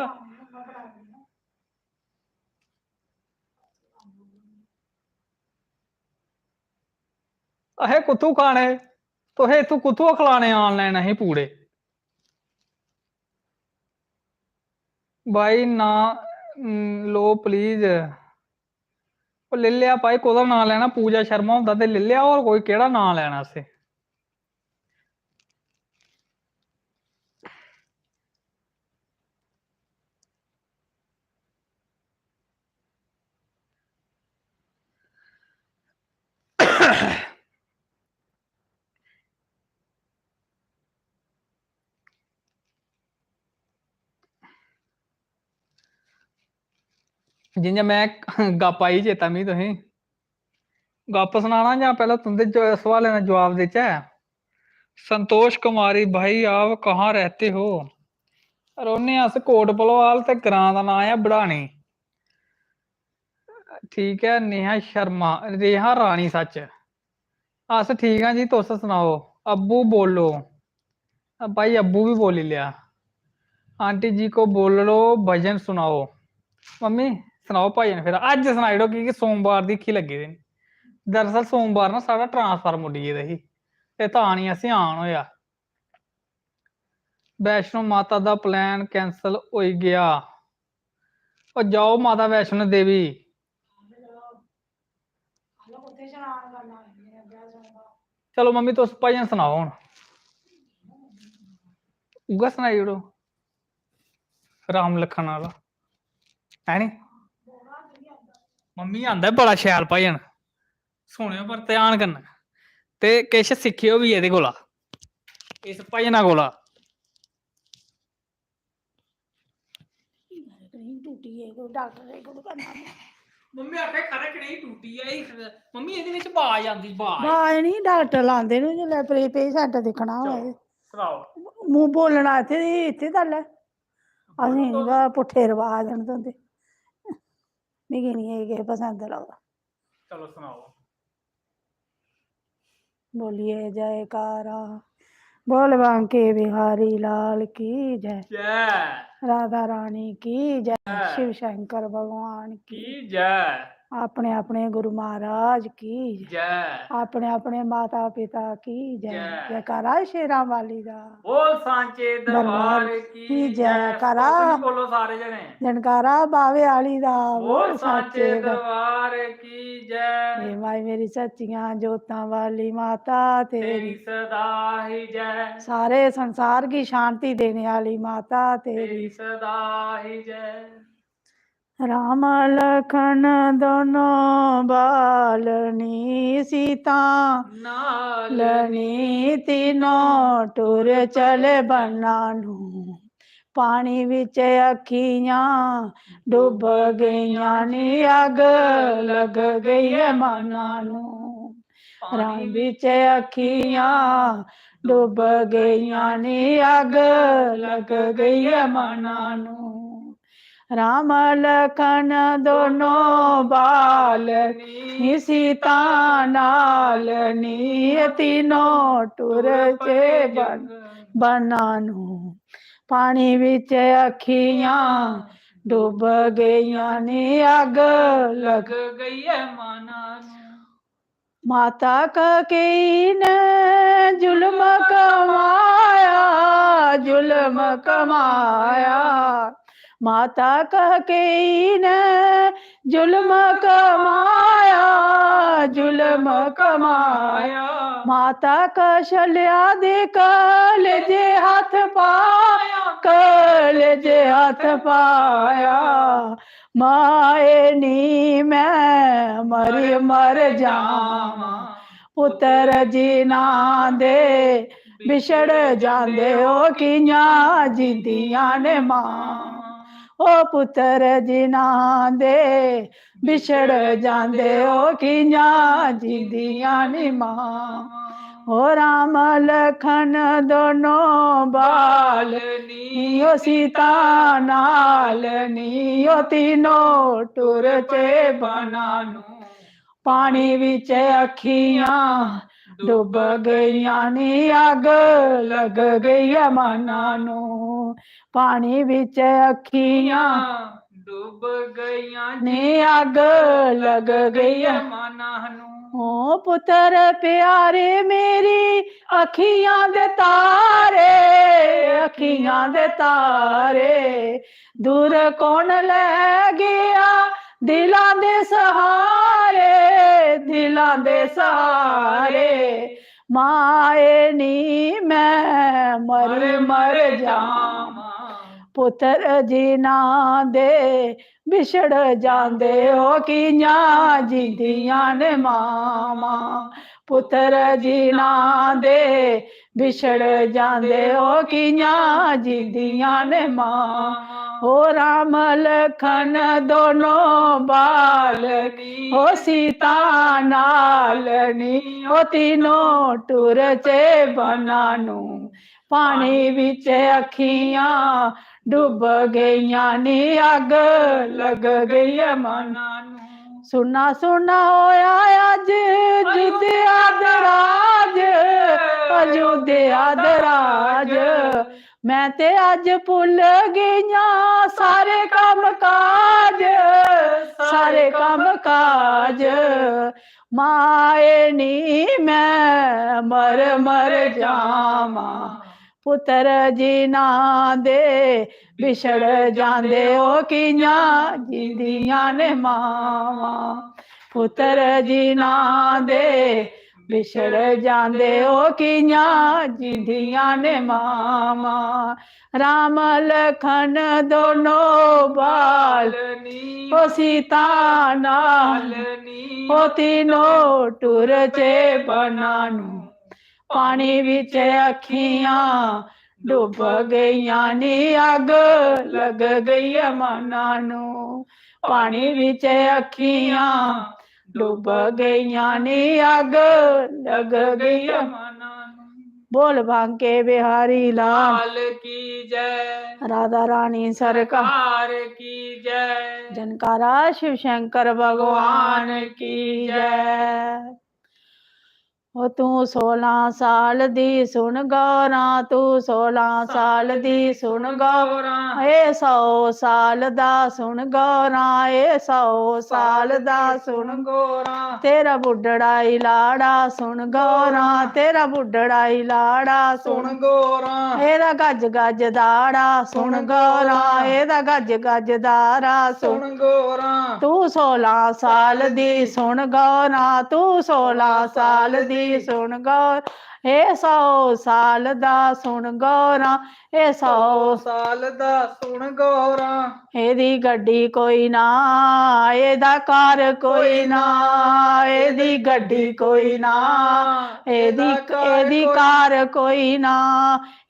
असें कुत्थू खाने तुसें इत्थू कुत्थू खलाने ऑनलाइन असें पूड़े भाई ना लो प्लीज ਉਹ ਲੈ ਲਿਆ ਭਾਈ, ਕੋਦਾ ਨਾਂ ਲੈਣਾ? ਪੂਜਾ ਸ਼ਰਮਾ ਹੁੰਦਾ ਤੇ ਲੈ ਲਿਆ, ਹੋਰ ਕੋਈ ਕਿਹੜਾ ਨਾਂ ਲੈਣਾ ਸੀ? जियां मैं गप आई चेता मी तुसें गप सुनाना या पहले तुंदे सवालें का जवाब देचै? संतोष कुमारी भाई आप कहाँ रहते हो? रौह्ने अस कोट भलवाल ते ग्रां दा नां है बड़ानी। ठीक है। नेहा शर्मा, रेहा रानी सच। अस ठीक हाँ जी, तुस सुनाओ? अब्बू बोलो। भाई अब्बू भी बोली लिया। आंटी जी को बोलो भजन सुनाओ। मम्मी सुनाओ भजन फिर अज सुनाई ओड़ो, क्योंकि सोमवार दी खी लगी दी। दरअसल सोमवार ना साढ़ा ट्रांसफार्म उड्डी गेदा ही ते तां नहीं असें आन होया। वैष्णो माता दा प्लान कैंसल हो गया। और जाओ माता वैष्णो देवी। चलो मम्मी तुस भजन सुनाओ हुण। उऐ सनाई ओड़ो राम लखन आह्ला, है नी? मम्मी आंदा बड़ा शैल भजन, सुनेओ पर ध्यान कन्नै ते किश सिक्खेओ भी एह्दे कोला, इस भजना कोला। मम्मी आखे खरे कनेही टूटी आई। मम्मी एह्दे विच आवाज आंदी, आवाज नहीं डॉक्टर लांदे ने जिसलै पेशेंट दिक्खना होऐ। सनाओ। मूंह बोलना इत्थे गल्ल ऐ, असें नी पुट्ठे रवाज न तुंदे, मिगी नी एह् किश पसंद लगदा। चलो सुनाओ। बोलिए जयकारा, बोल बांके बिहारी लाल की जय, जय राधा रानी की जय, शिव शंकर भगवान की जय, अपने अपने गुरु महाराज की जय, अपने अपने माता पिता की जय, जयकारा शेरां वाली दा, बोल सांचे दरबार की जयकारा, बोलो सारे जने, जनकारा बावे आली दा, बोल सांचे दरबार की जय। हे माई मेरी सच्चियां जोतां वाली माता तेरी सदा ही जय। सारे संसार की शांति देने वाली माता तेरी सदा ही जय। राम लखन दोनों बालनी सीता नालनी तीनों टुर चले बनानू, पानी विच अखियां डुब गईयां नी अग लग गई है मना नू, पानी विच अखियां डुब गईयां नी अग लग गई है मना नू, राम लखन दोनों बालनी सीता नालनी तीनों टुर चे बनानू, पानी विच अखियां डुब गईयां नी अग लग गई है मना नू, माता ककेई ने जुल्म कमाया, जुल्म कमाया, माता ककेई ने जुल्म कमाया, जुल्म कमाया, माता कशल्या दे कलेजे हाथ पाया, कलेजे हाथ पाया, माए नी मैं मर जावां, पुत्र जिना दे बिछड़ जांदे ओ कियां जिंदियां ने मां, ओ पुत्र जिना दे बिछड़ जांदे ओ कियां जिंदियां ने मां, ओ राम लखन दोनों बालनी ओ सीता नालनी ओ तीनों टुर चे बनानू, पानी विच अखियां डुब गईयां नी अग लग गई है मना नू, पानी विच अखियां डुब गईयां नी अग लग गई है मना नू, ओ पुत्र प्यारे मेरी अखियां दे तारे, अखियां दे तारे दूर कौन ले गया दिलां दे सहारे दिलां दे सहारे माए नी मैं मर मर जावां पुत्र जिना दे बिछड़ जांदे हो कियां जिंदियां ने मामा पुत्र जिना दे बिछड़ जांदे हो कियां जिंदियां ने मां हो राम लखन दोनों बालनी हो सीता नालनी हो तीनों टुर चे बनानू पानी विच अखियां डुब गईयां नी अग लग गई मना सुना सुना होया अज अयोध्या दराज अयोध्या दराज मैं ते अज भुल गईयां सारे काम काज सारे काम काज माए नी मैं मर मर जावां पुत्र जिना दे बिछड़ जांदे हो कियां जिंदियां ने मावां पुत्र जिना दे बिछड़ जांदे हो कियां जिंदियां ने मावां राम लखन दोनों बालनी हो सीता नालनी हो तीनों टुर चे बनानू पानी विच अखियां डुब गईयां नी अग लग गई मना नू पानी विच अखियां डुब गईयां नी अग लग गई मना नू बोल बांके बिहारी लाल की जय राधा रानी सरकार की जय जनकारा शिव शंकर भगवान की जय ओ तू 16 साल दी सुन गौरा तू 16 साल दी सुन गौरा ए 100 साल दा सुन गौरा ए 100 साल दा सुन गौरा तेरा बुढ़ड़ाई लाड़ा सुन गौरा तेरा बुढ़ड़ाई लाड़ा सुन गौरा एदा गज गज दाड़ा सुन गौरा एदा गज गज दाड़ा सुन गौरा तू 16 साल दी सुन गौरा तू 16 साल दी सुन गौर ए 100 साल दा सुन गौरा ए 100 साल दा सुन गौरा एदी गड्डी कोई ना एदा कार कोई ना एदी गड्डी कोई ना एदी कार कोई ना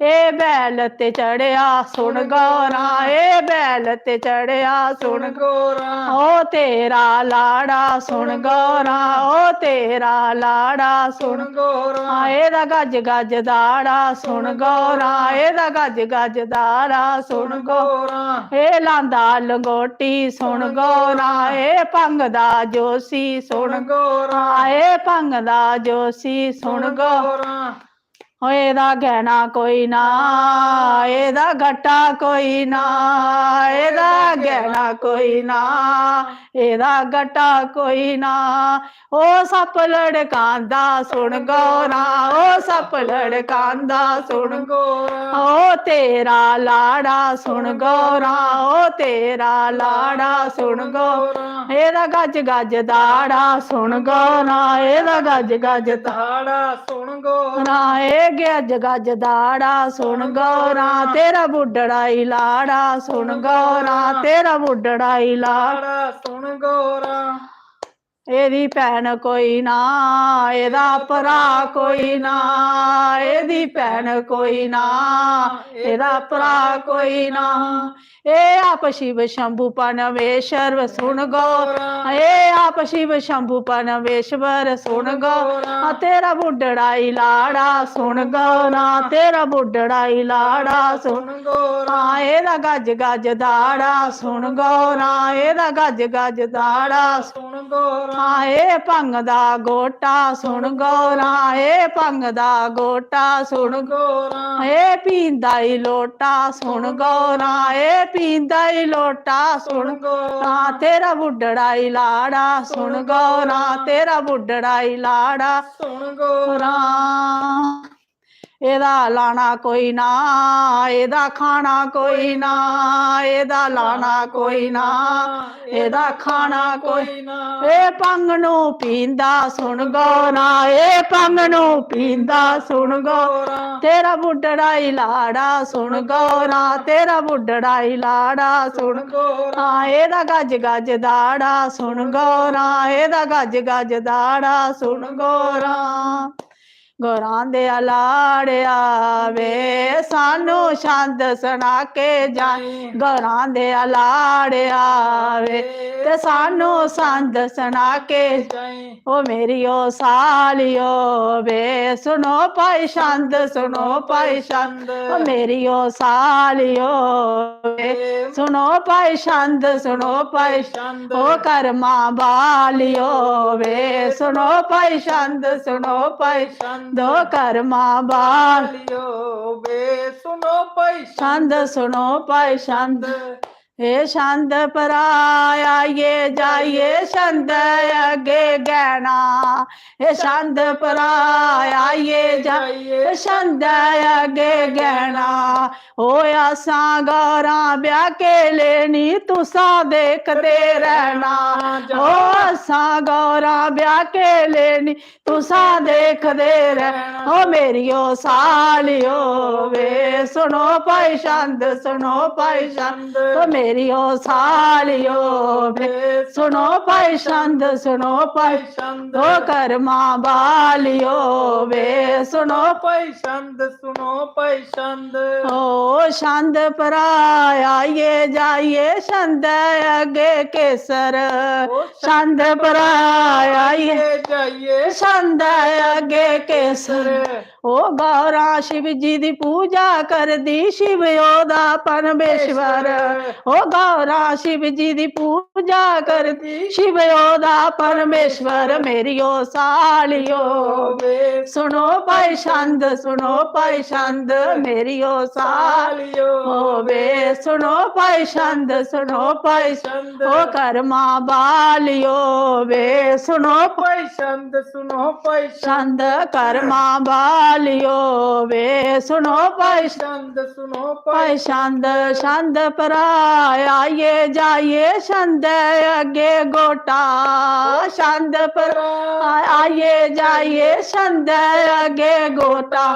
ए बैल ते चढ़िया सुन गौरा ए बैल ते चढ़िया सुन गौरा ओ तेरा लाड़ा सुन गौरा ओ तेरा लाड़ा सुन गौरा एदा गज गज दाड़ा सुन गौरा एदा गज गज दाड़ा सुन गौरा ए लांदा लंगोटी सुन गौरा ए भंगदा जोशी सुन गौरा ए भंगदा जोशी सुन गौरा एदा गहना कोई ना एदा गट्टा कोई ना एदा गहना कोई ना एदा गट्टा कोई ना ओ सप लड़कांदा सुन गौरा ओ सप लड़कांदा सुन गौरा ओ तेरा लाड़ा सुन गौरा ओ तेरा लाड़ा सुन गौरा एदा गज गज दाड़ा सुन गौरा एदा गज गज दाड़ा सुन गौरा ए गज गज दाड़ा सुन गौरा तेरा बुढ़ड़ाई लाड़ा सुन गौरा तेरा बुढ़ड़ाई लाड़ा सुन गौरा एदी भैन कोई ना एदा भरा कोई ना एदी भैन कोई ना एदा भरा कोई ना ए आप शिव शंभु परमेश्वर सुन गौरा ए आप शिव शंभु परमेश्वर सुन गौरा तेरा बुढ़ड़ाई लाड़ा सुन गौरा तेरा बुढ़ड़ाई लाड़ा सुन गौरा एदा गज गज दाड़ा सुन गौरा एदा गज गज दाड़ा सुन गौरा ए भंग दा गोटा सुन गौरा ए भंग दा गोटा सुन गौरा ए पींदा ई लोटा सुन गौरा ए पींदा ई लोटा सुन गौरा तेरा बुढ़ड़ाई लाड़ा सुन गौरा तेरा बुढ़ड़ाई लाड़ा सुन गौरा एदा लाना कोई ना, एदा खाना कोई ना, एदा लाना कोई ना, एदा खाना कोई ना। ए भंग नू पींदा सुन गौरा, ए भंग नू पींदा सुन गौरा, तेरा बुढ़ड़ा ही लाड़ा सुन गौरा, तेरा बुढ़ड़ा ही लाड़ा सुन गौरा, एदा गज गज दाड़ा सुन गौरा, एदा गज गज दाड़ा सुन गौरा। गौरां दे लाड़िया वे सानू छंद सुना के जाई, गौरां दे लाड़िया वे ते सानू छंद सुना के जाई। ओ मेरी ओ सालियो वे सुनो भाई छंद, सुनो भाई छंद, ओ मेरी ओ सालियो वे सुनो भाई छंद, सुनो भाई छंद, ओ कर्मा बालियो वे सुनो भाई छंद, सुनो भाई छंद, दो कर्मा बालियो वे सुनो भाई छंद, सुनो भाई छंद। हे छंद पराया ये जाइए छंद अगे गहना, हे छंद पराया ये जाइए छंद अगे गहना। ओ आसा गौरा ब्याह के लेनी तुसा देखते रहना, ओ आसा गौरा ब्याह के लेनी तुसा देखते रहना। ओ मेरी ओ सालियो वे सुनो भाई छंद, सुनो भाई छंद, ओ मेरी ओ सालियो वे सुनो भाई छंद, सुनो भाई छंद, ओ कर्मा बालियो वे सुनो भाई छंद, सुनो भाई छंद। ओ छंद पराया ये जाइए छंद अगे केसर, छंद पराया ये जाइए छंद अगे केसर। ओ गौरा शिव जी दी पूजा कर दी शिव ओदा परमेश्वर, ओ गौरा शिव जी दी पूजा कर दी शिव ओदा परमेश्वर। मेरी ओ सालियो वे सुनो भाई छंद, सुनो भाई छंद, मेरी ओ सालियो वे सुनो भाई छंद, सुनो भाई छंद, ओ कर्मा बालियो वे सुनो भाई छंद, सुनो भाई छंद, कर्मा बालियो वे सुनो भाई छंद, सुनो भाई छंद। छंद पराया ये जाइए छंद अगे गोटा, छंद पराया ये जाइए छंद अगे गोटा।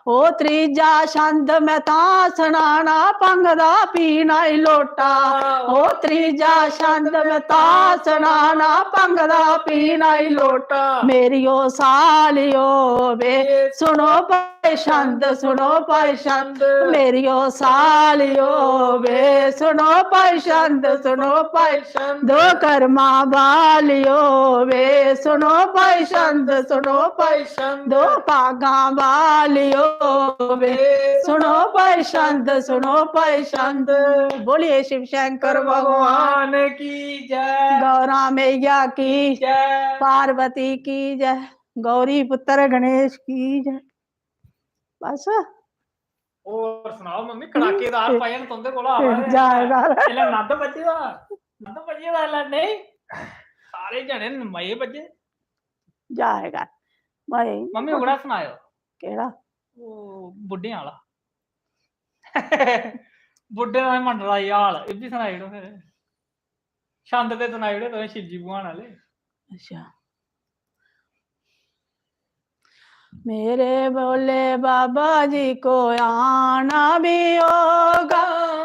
ओ त्रीजा छंद मैं तां सनाना भंग दा पीना ही लोटा, ओ त्रीजा छंद मैं तां सनाना भंग दा पीना ही लोटा। मेरी ओ सालियो वे सुनो भाई छंद, सुनो भाई छंद, मेरी ओ सालियो वे सुनो भाई छंद, सुनो भाई छंद, दो कर्मा बालियो वे सुनो भाई छंद, सुनो भाई छंद, दो भागा बालियो वे सुनो भाई छंद, सुनो भाई छंद। बोलिए शिव शंकर भगवान की जय, गौरा मैया की जय, पार्वती की जय, गौरी पुत्र गणेश की जय। बस और सुनाओ मम्मी कड़ाकेदार भजन तुंदे कोल आ रहे जाएगा एला नंद बजे दा एला नहीं सारे जने मजे बजे जाएगा भाई। मम्मी ओकड़ा सुनायो केड़ा ओ बुड्ढे वाला बुड्ढे दा मंडला हाल ए भी सुनाई ओड़ो फिर छंद ते सुनाई ओड़ो तुसें शिवजी भगवान वाले। अच्छा मेरे बोले बाबा जी को आना भी होगा,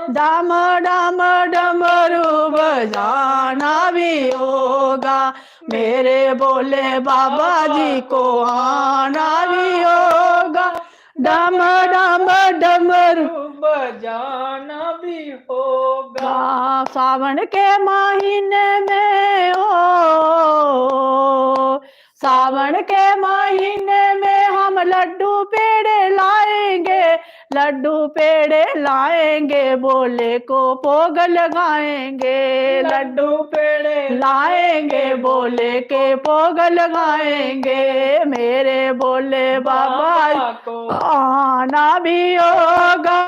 डम डम डमरू बजाना भी होगा। मेरे बोले बाबा जी को आना भी होगा, डम डम डमरू बजाना भी होगा। सावन के महीने में हो, सावन के महीने में हम लड्डू पेड़े लाएंगे, लड्डू पेड़े लाएंगे, बोले को भोग लगाएंगे, लड्डू पेड़े लाएंगे, बोले के भोग लगाएंगे। मेरे बोले बाबा को आना भी होगा,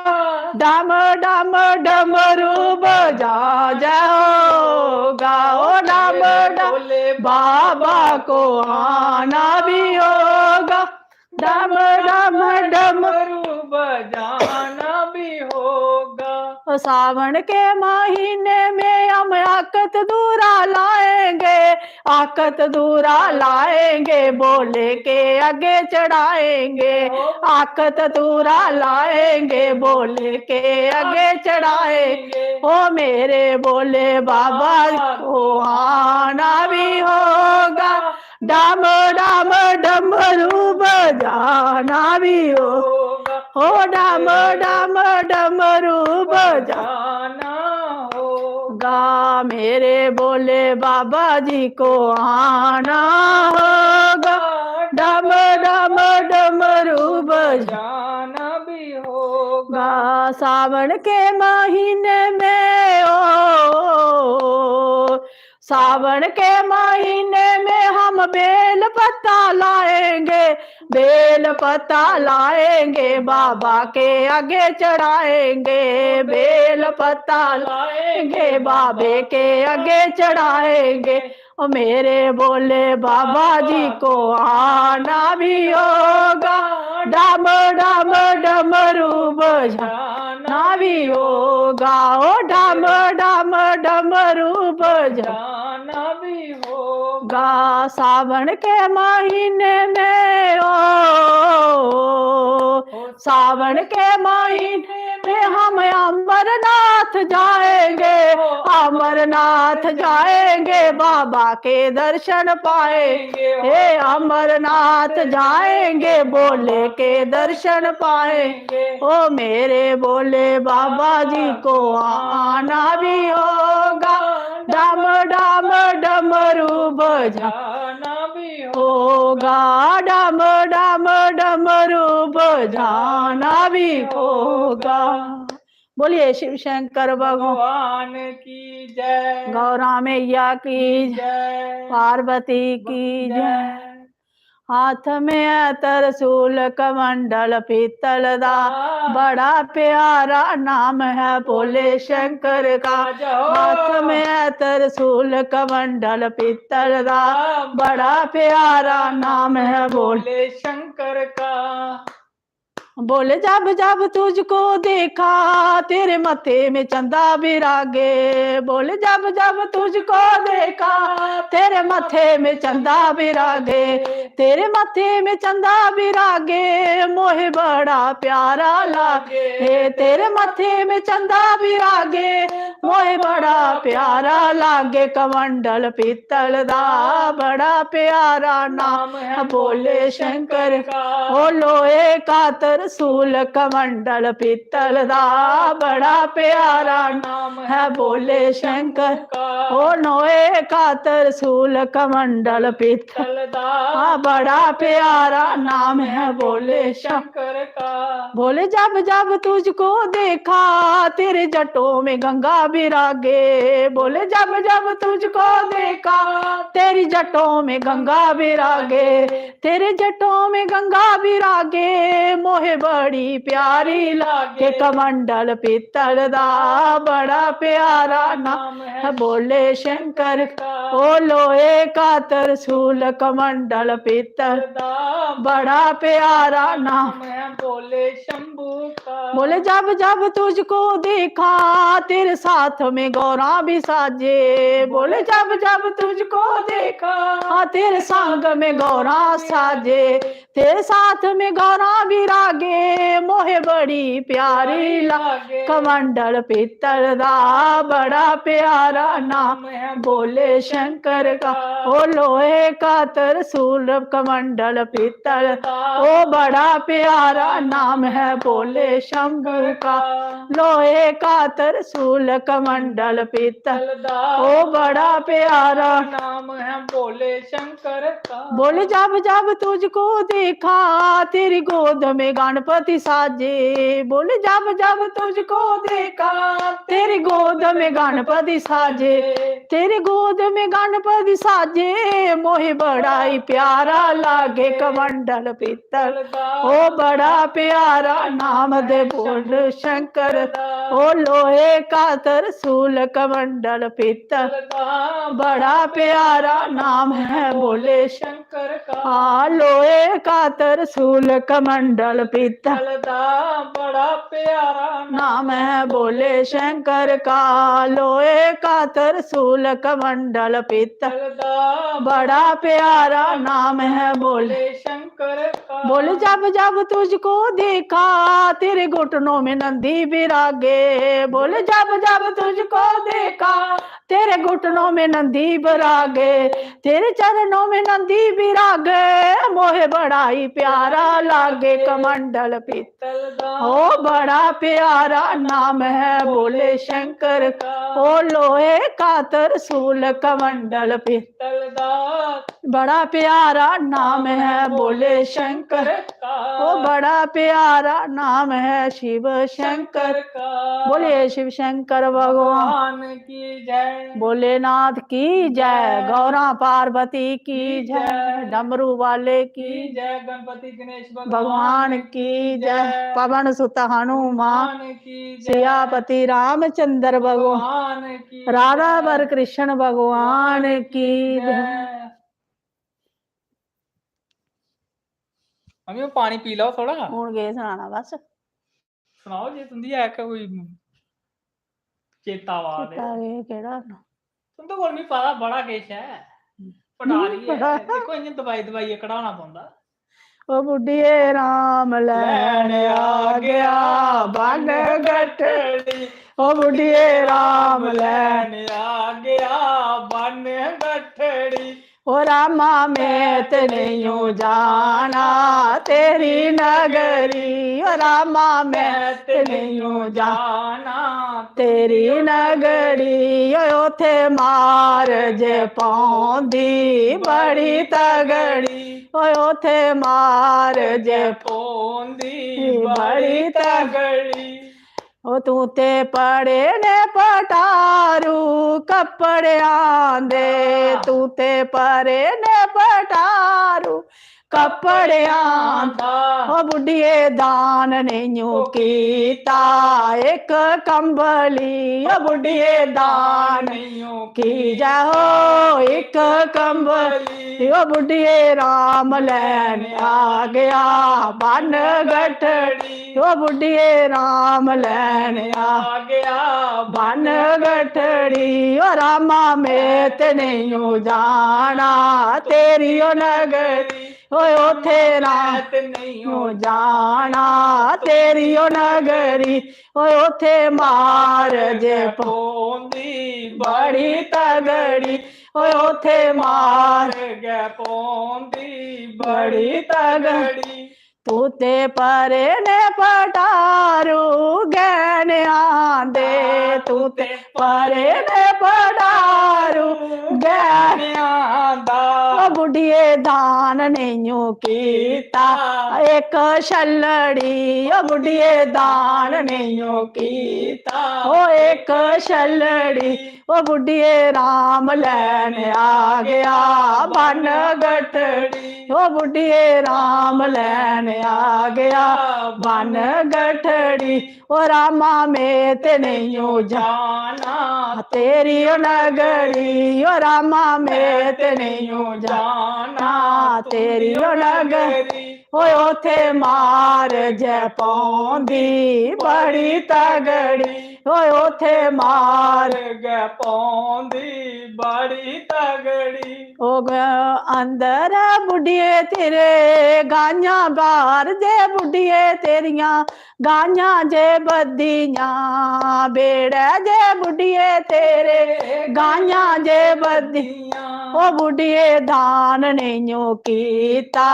डम डम डमरू बजा जाओगा, ओ डम डम बाबा को आना भी होगा, डम डम डम डम डमरू बजाना भी होगा। सावन के महीने में हम आकत दूरा लाएंगे, आकत दूरा लाएंगे, बोले के आगे चढ़ाएंगे, आकत दूरा लाएंगे, बोले के आगे चढ़ाएंगे। ओ मेरे बोले बाबा को आना भी होगा, डम डम डमरू बजाना भी होगा, हो डम डम डमरू बजाना होगा। मेरे बोले बाबा जी को आना होगा, डम डम डमरू बजाना भी होगा। सावन के महीने में ओ सावन के महीने में हम बेल पत्ता लाएंगे, बेल पत्ता लाएंगे, बाबा के आगे चढ़ाएंगे, बेल पत्ता लाएंगे, बाबे के आगे चढ़ाएंगे। और मेरे बोले बाबा जी को आना भी होगा, डम डम डमरू बजाना भी होगा, ओ डम डम डमरू बजाना भी होगा। सावन के महीने में सावन के महीने में हम अमरनाथ जाएंगे, अमरनाथ जाएंगे, बाबा के दर्शन पाएंगे, हे अमरनाथ जाएंगे, बोले के दर्शन पाएंगे। ओ मेरे बोले बाबा जी को आना भी होगा, डम डम डमरू बजाना भी होगा, डम डम डमरू बजाना भी होगा। बोलिए शिव शंकर भगवान की जय, गौरा मैया की जय, जय पार्वती की जय। हाथ में है त्रिशूल कमंडल पीतल दा, बड़ा प्यारा नाम है भोले शंकर का। हाथ में है त्रिशूल कमंडल पीतल दा, बड़ा प्यारा नाम है भोले शंकर का। बोले जब जब तुझको देखा तेरे मथे में चंदा बिरागे, बोले जब जब तुझको देखा तेरे मथे में चंदा बिरागे, तेरे मथे में चंदा बिरागे, मोहे बड़ा प्यारा लागे, तेरे मथे में चंदा बिरागे, मोहे बड़ा प्यारा लागे। कमंडल पीतल दा बड़ा प्यारा नाम है भोले शंकर का। ओ लोहे का त्रिशूल कमंडल पीतल दा बड़ा प्यारा नाम है भोले शंकर का। ओ लोहे का त्रिशूल कमंडल पीतल दा बड़ा प्यारा नाम है भोले शंकर का। बोले जब जब तुझको देखा तेरे जटों में गंगा बिरागे, बोले जब जब तुझको देखा तेरी जटों में गंगा बिरागे, तेरे जटों में गंगा बिरागे, मोहे बड़ी प्यारी लागे। कमंडल पीतल दा बड़ा प्यारा नाम है भोले शंकर का। ओ लोहे का त्रिशूल कमंडल पीतल दा बड़ा प्यारा नाम है भोले शंभू का। बोले जब जब तुझको देखा तेरे साथ में गौरा भी साजे, बोले जब जब तुझको देखा तेरे संग में गौरा साजे, तेरे साथ में गौरा भी रागे, मोहे बड़ी प्यारी लागे। कमंडल पीतल दा बड़ा प्यारा नाम है भोले शंकर का। ओ लोहे का त्रिशूल कमंडल पीतल ओ बड़ा प्यारा नाम है भोले शंभू का। लोहे का त्रिशूल कमंडल पीतल ओ बड़ा प्यारा नाम है भोले शंकर का। बोले जब जब तुझको देखा तेरी गोद में गणपति साजे, बोले जब जब तुझको देखा तेरी गोद में गणपति साजे, तेरी गोद में गणपति साजे, मोहे बड़ा ही प्यारा लागे। कमंडल पीतल ओ बड़ा प्यारा नाम दे भोले शंकर ओ लोहे का त्रिशूल कमंडल पीतल का बड़ा प्यारा नाम है बोले शंकर का। हाँ लोहे का त्रिशूल कमंडल पीतल चलदा बड़ा प्यारा नाम है बोले शंकर का लोहे का त्रिशूल कमंडल पीतल चलदा बड़ा प्यारा नाम है बोले शंकर का। बोले जब जब तुझको देखा तेरे घुटनों में नंदी बिरागे बोले जब जब तुझको देखा तेरे घुटनों में नंदी बिरागे तेरे चरणों में नंदी बिरागे मोहे बड़ा ही प्यारा लागे कमंडल पीतल ओ बड़ा प्यारा नाम है बोले शंकर का ओ लोहे का त्रिशूल कमंडल पीतल बड़ा प्यारा नाम है बोले शंकर का। ओ बड़ा प्यारा नाम है शिव शंकर का। बोले शिव शंकर भगवान की जय। भोलेनाथ की जय गौरा पार्वती की जय डमरू वाले की जय गणपति गणेश भगवान की जय पवन सुत हनुमान की सियापति रामचंद्र भगवान भगवान की राधा वर कृष्ण भगवान की जय मम्मी वो पानी पी लो थोड़ा। हूं गए सुनाना बस सुनाओ जे तुंदी है कोई चेतावाद केड़ा तुम तो कोल नहीं पता बड़ा किश है पटारी है देखो इयां दवाई दवाई कढ़ाना पौंदा। ओ बुढ़िए राम लैन आ गया बन गठड़ी ओ बुढ़िए राम लैन आ गया बन गठड़ी ओ रामा मैं ते नहीं जाना तेरी नगरी ओ रामा मैं ते नहीं जाना तेरी नगरी ओथे मार जे पौंदी बड़ी तगड़ी ओथे मार जे पौंदी बड़ी तगड़ी ओ तू ते पड़े ने पटारू कपड़े आंदे तू ते परे ने पटारू कपड़े आंदा ओ बुढ़िए दान नहीं कीता एक कंबली ओ बुढ़िए दान नहीं की जाओ एक कंबली ओ बुढ़िए राम लैन आ गया बन गठड़ी ओ बुढ़िए राम लैन आ गया बन गठड़ी ओ रामा में ते नहीं जाना तेरी ओ नगरी ओए ओथे रात नहीं जाना तेरी ओ नगरी ओए ओथे मार जे पौंदी बड़ी तगड़ी ओए ओथे मार गै पौंदी बड़ी तगड़ी तू ते परे ने पटारू गैन आंदे तू ते परे ने पटारू गैन आंदा ओ बुढ़िए दान नहीं कीता एक छलड़ी ओ बुढ़िए दान नहीं कीता ओ एक छलड़ी ओ बुढ़िए राम लैन आ गया बन गठड़ी ओ बुढ़िए राम लैन आ गया बन गठड़ी ओ रामा में ते नहीं जाना तेरी ओ नगरी ओ रामा में ते नहीं जाना तेरी ओ नगरी ओए ओथे मार जे पौंदी बड़ी तगड़ी ओए ओथे मार गै पौंदी बड़ी तगड़ी ओ अंदर बुढ़िए तेरे गाइयां बाहर जे बुढ़िए तेरिया गाइयां जे बदियां बेड़े जे बुढ़िए तेरे गाइयां जे बदियां ओ बुढ़िए दान नहीं कीता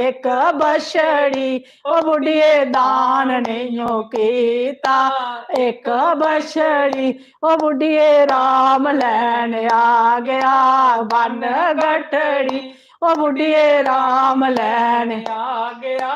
एक बछड़ी ओ बुढ़िए दान नहीं कीता एक बछड़ी ओ बुढ़िए राम लैन आ गया बन गठड़ी ओ बुढ़िए राम लैन आ गया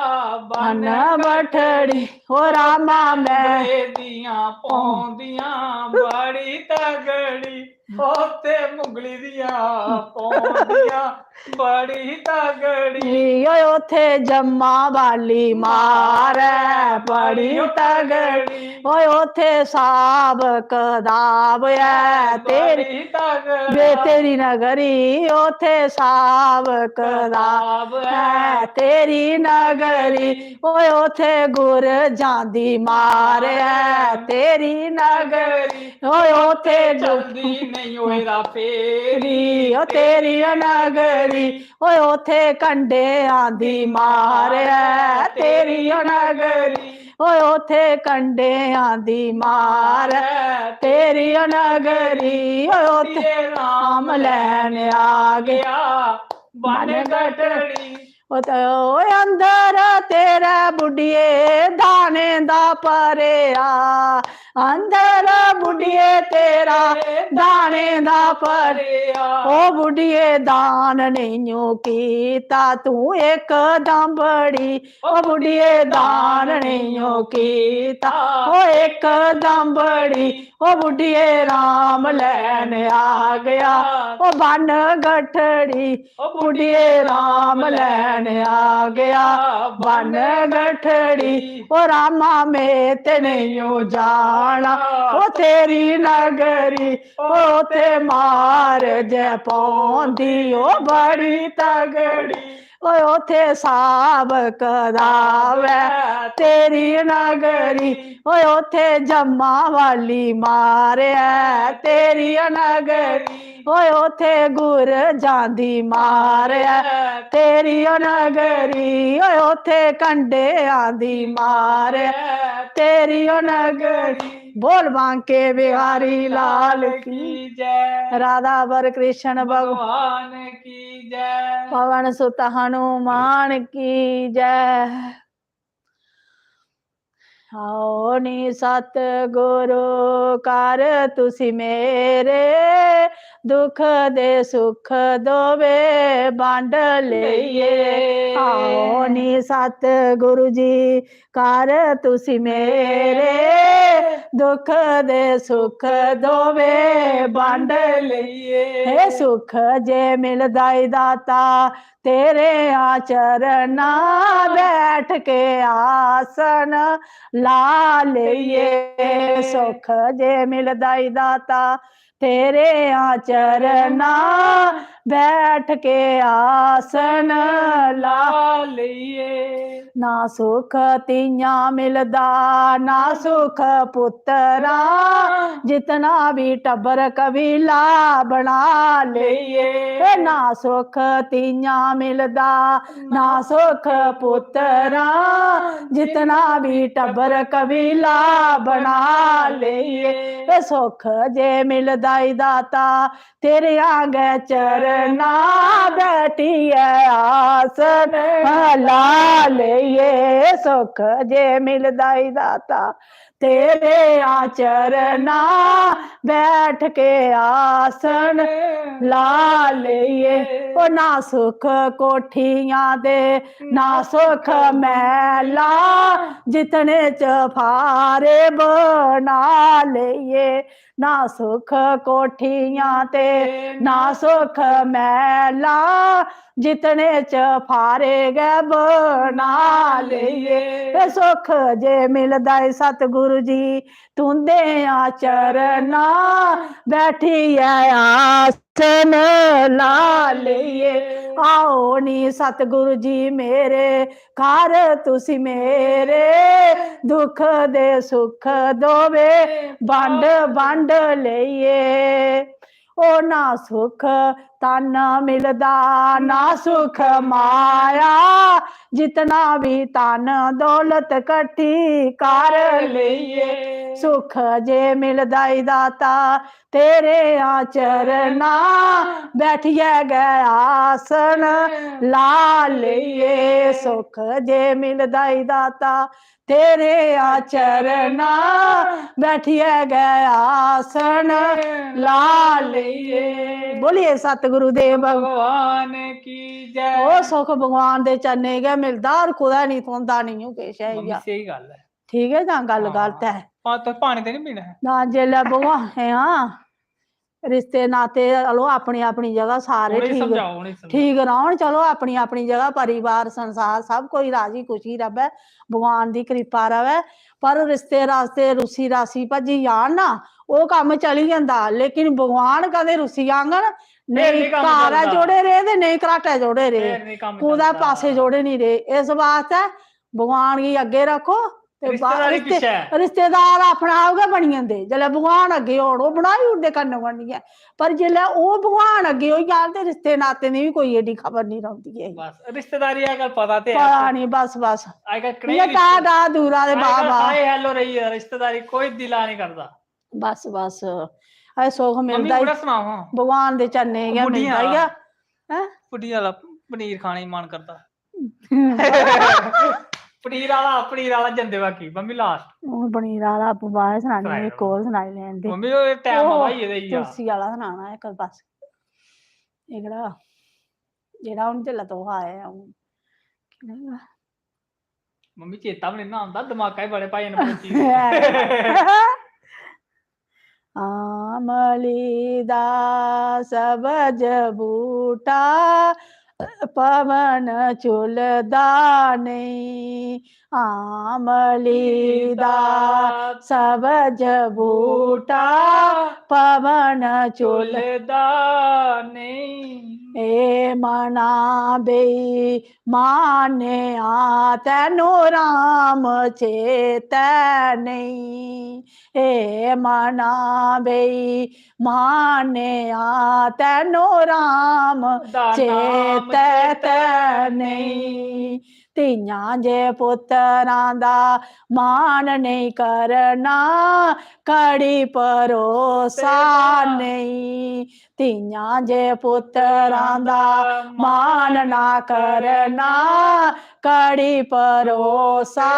बन गठड़ी ओ रामा मैं दियां पौंदियां बड़ी तगड़ी ਉੱਥੇ ਮੁਗਲੀ ਦੀਆਂ ਪੌਂਦੀਆਂ ਬੜੀ ਤਗੜੀ ਓਏ ਉੱਥੇ ਜੰਮਾ ਵਾਲੀ ਮਾਰੈ ਬੜੀ ਤਗੜੀ ਓਏ ਉੱਥੇ ਸਾਬ ਕਦਾਬ ਐ ਤੇਰੀ ਬੜੀ ਤਗੜੀ ਵੇ ਤੇਰੀ ਨਗਰੀ ਉੱਥੇ ਸਾਬ ਕਦਾਬ ਐ ਤੇਰੀ ਨਗਰੀ ਓਏ ਉੱਥੇ ਗੁਰ ਜਾਂਦੀ ਮਾਰੈ ਤੇਰੀ ਨਗਰੀ ਓਏ ਉੱਥੇ ਚਲਦੀ ਨਹੀਂ ਓਏ ਰਾ ਫੇਰੀ ਓ ਤੇਰੀ ਨਗਰੀ ਓਏ ਉੱਥੇ ਕੰਡਿਆਂ ਦੀ ਮਾਰੈ ਤੇਰੀ ਨਗਰੀ ਓਏ ਉੱਥੇ ਕੰਡਿਆਂ ਦੀ ਮਾਰ ਤੇਰੀ ਨਗਰੀ ਓਏ ਉੱਥੇ ਰਾਮ ਲੈਣ ਆ ਗਿਆ ਬਨ ਗਟੜੀ ਓਏ ਅੰਦਰ ਤੇਰਾ ਬੁੱਢੀਏ ਦਾਣੇ ਦਾ ਪਰਿਆ ਅੰਦਰ ਬੁੱਢੀਏ ਤੇਰਾ ਦਾਣੇ ਦਾ ਪਰਿਆ ਓ ਬੁੱਢੀਏ ਦਾਨ ਨਹੀਂਓ ਕੀਤਾ ਤੂੰ ਇੱਕ ਦੰਬੜੀ ਓ ਬੁੱਢੀਏ ਦਾਨ ਨਹੀਂਓ ਕੀਤਾ ਓ ਇੱਕ ਦੰਬੜੀ ਓ ਬੁੱਢੀਏ ਰਾਮ ਲੈਣ ਆ ਗਿਆ ਓ ਬਨ ਗਠੜੀ ਓ ਬੁੱਢੀਏ ਰਾਮ ਲੈਣ ਆ ਗਿਆ ਬਨ ਗਠੜੀ ਓ ਰਾਮਾ ਮੇ ਤੇ ਨਹੀਂਓ ਜਾਣਾ ਓ ਤੇਰੀ ਨਗਰੀ ਓ ਤੇ ਮਾਰ ਜੇ ਪੌਂਦੀ ਓ ਬੜੀ ਤਗੜੀ ਓਏ ਉੱਥੇ ਸਾਬ ਕਦਾਵੈ ਤੇਰੀ ਨਗਰੀ ਓਏ ਉੱਥੇ ਜੰਮਾ ਵਾਲੀ ਮਾਰਿਆ ਤੇਰੀ ਨਗਰੀ ਓਏ ਉੱਥੇ ਗੁਰ ਜਾਂਦੀ ਮਾਰਿਆ ਤੇਰੀ ਨਗਰੀ ਓਏ ਉੱਥੇ ਕੰਡਿਆਂ ਦੀ ਮਾਰਿਆ ਤੇਰੀ ਨਗਰੀ बोल बांके बिहारी लाल की जय राधा वर कृष्ण भगवान की जय पवन सुत हनुमान की जय आओ नी सत गुरु कर तुसी मेरे दुख दे सुख दोवे बांड लइए आओ नी सत गुरु जी कर तुसी मेरे दुख दे सुख दोवे बांड लइए हे सुख जे मिलदा दाता तेरे आचरना बैठ के आसन ला लइए सुख जे मिलदा दाता तेरे आचरना बैठ के आसन ला लइए ना सुख तिया मिलदा ना सुख पुत्रा जितना भी टब्बर कबीला बना लइए ना सुख तिया मिलदा ना सुख पुत्रा जितना भी टब्बर कबीला बना लइए सुख जे मिलदा दाता तेरे आगे चरना बैठी है आसन ला लइए सुख जे मिलदा दाता तेरे आचरना बैठ के आसन ला लइए ओ ना सुख कोठियां दे ना सुख मैला जितने चफारे बना लइए ना सुख कोठियां ते ना सुख मैला जितने चफारे गै बना लइए सुख जे मिलदा सतगुरु जी तुंदे आचरना बैठी है आसन ला लइए आओ नी सतगुरु जी मेरे घर तुसी मेरे दुख दे सुख दोवे बंड बंड लइए ओ ना सुख तन मिलदा ना सुख माया जितना भी तन दौलत कट्ठी कर लइए सुख जे मिलदा दाता तेरे आचरना बैठिए गए आसन ला लइए सुख जे मिलदा दाता तेरे आचरना बैठिए गए आसन ला लइए बोलिए सतगुरु देव भगवान की जय ओ सुख भगवान दे चरने गै मिलदा और कुदै नहीं थोंदा नहीं किश है सही गल है ठीक है जां गल गलत है तो पानी ते नहीं पीना है ना जेल्लै भगवान हां रिश्ते नाते चलो अपनी अपनी जगह सारे उ'नें गी ठीक समझाओ, उ'नें गी समझाओ। ठीक रौह्न, चलो अपनी अपनी जगह परिवार संसार सब कोई राजी खुशी रवै, भगवान दी कृपा रवै। पर रिश्ते रास्ते रुसी रासी भज्जी जान ना, ओह् कम्म चली जंदा, लेकिन भगवान कदें रुसी जाङन फिर नेईं नी कम्म घरै चलदा, जोड़े रेह् ते नेईं घराटै जोड़े रेह्, फिर नी कम्म कुदै चलदा। पासे जोड़े नहीं रेह्। इस वास्ते भगवान गी अग्गे रक्खो ते रिश्तेदारी पिच्छै। रिश्तेदार अपने आप गै बनी जंदे जेल्लै भगवान अग्गे होन, ओह् बनाई ओड़दे कन्नो कन्नियै। पर जेल्लै ओह् भगवान अग्गे होई जान ते रिश्ते नाते दी बी कोई एड्डी खबर नहीं रौंह्दी है। बस रिश्तेदारी अज्जकल पता ते है, पता नहीं, बस बस अज्जकल कनेही इ'यां रिश्ते, टां दूरा दे बाह् अज्जकल बाह्, हाय हेलो रही है रिश्तेदारी, कोई दिला नहीं करदा। बस बस अजें सुख मम्मी मिलदा ही गुड़ा सनाओ हां, भगवान दे चरणें गै बुड्ढियां मिलदा ही ऐ। हैं? बुड्ढियां आह्ला पनीर खाने गी मन करदा। पनीर आह्ला जंदे बाकी मम्मी लास्ट। हून पनीर आह्ला आपूं बाद च सनानी, सनाई इक ओड़ो होर सनाई लैन दे। मम्मी, ओह् टैम मता ओह् होई गेदा ई आ। तुलसी आह्ला सनाना इक बस, एह्कड़ा जेह्ड़ा हून जेल्लै तुस आए हून मम्मी चेता भी निं आंदा, दमाका च बड़े भाजन भरोची गेदे। आमली दा सबज बूटा पवन झुलदा नहीं, आमली दा सबज बूटा पवन झुल झुलदा नहीं। ए मना बेई मान्या तैनू राम चेतै नहीं, ए मना बेई मान्या तैनू राम दा नाम चेतै नहीं, ਧੀਆਂ ਜੇ ਪੁੱਤਰਾਂ ਦਾ ਮਾਣ ਨਹੀਂ ਕਰਨਾ, ਕੜੀ ਭਰੋਸਾ ਨਹੀਂ, ਧੀਆਂ ਜੇ ਪੁੱਤਰਾਂ ਦਾ ਮਾਣ ਨਾ ਕਰਨਾ, ਕੜੀ ਭਰੋਸਾ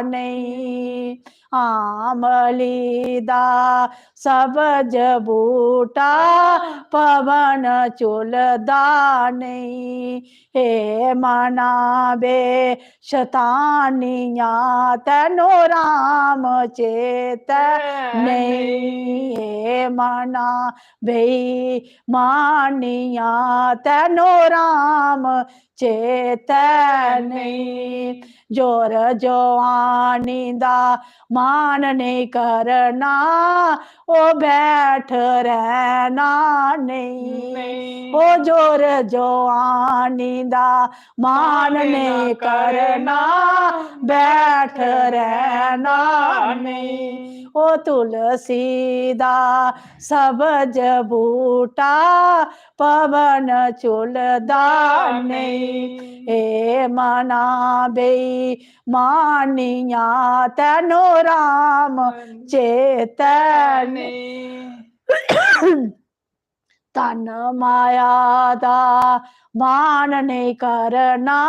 ਨਹੀਂ, ਆਮਲੀ ਦਾ ਸਬਜ ਬੂਟਾ ਪਵਨ ਝੁਲਦਾ ਨਹੀਂ, ਏ ਮਨਾ ਬੇ ਸ਼ਤਾਨੀਆਂ ਤੈਨੂੰ ਰਾਮ ਚੇਤੈ ਨਹੀਂ, ਏ ਮਨਾ ਬਈ ਮਾਨੀਆਂ ਤੈਨੂੰ ਰਾਮ ਚੇਤੈ ਨਹੀਂ, ਜੋਰ ਜਵਾਨੀ ਦਾ ਮਾਨ ਨਹੀਂ ਕਰਨਾ, ਉਹ ਬੈਠ ਰਹਿਣਾ ਨਹੀਂ, ਉਹ ਜੋਰ ਜਵਾਨੀ ਦਾ ਮਾਨ ਨਹੀਂ ਕਰਨਾ, ਬੈਠ ਰਹਿਣਾ ਨਹੀਂ, ਉਹ ਤੁਲਸੀ ਦਾ ਸਬਜ ਬੂਟਾ ਪਵਨ ਝੁਲਦਾ ਨਹੀਂ, ਏ ਮਨਾ ਬਈ ਮਾਨੀਆਂ ਤੈਨੂੰ ਰਾਮ ਚੇਤੈ ਨਹੀਂ, ਧਨ ਮਾਇਆ ਦਾ ਮਾਨ ਨਹੀਂ ਕਰਨਾ,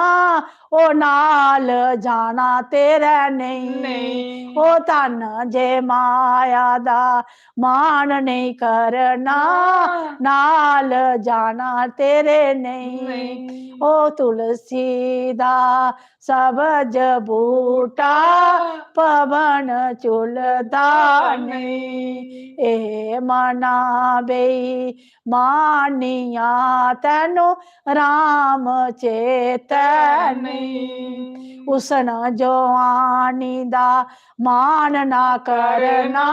ਉਹ ਨਾਲ ਜਾਣਾ ਤੇਰਾ ਨਹੀਂ, ਉਹ ਧਨ ਜੇ ਮਾਇਆ ਦਾ ਮਾਨ ਨਹੀਂ ਕਰਨਾ, ਨਾਲ ਜਾਣਾ ਤੇਰੇ ਨਹੀਂ, ਉਹ ਤੁਲਸੀ ਦਾ ਸਬਜ ਬੂਟਾ ਪਵਨ ਝੁਲਦਾ ਨਹੀਂ, ਏ ਮਨਾ ਬਈ ਮਾਨੀਆਂ ਤੈਨੂੰ ਰਾਮ ਚੇਤੈ ਨਹੀਂ, ਉਸਨ ਜਵਾਨੀ ਦਾ ਮਾਨ ਨਾ ਕਰਨਾ,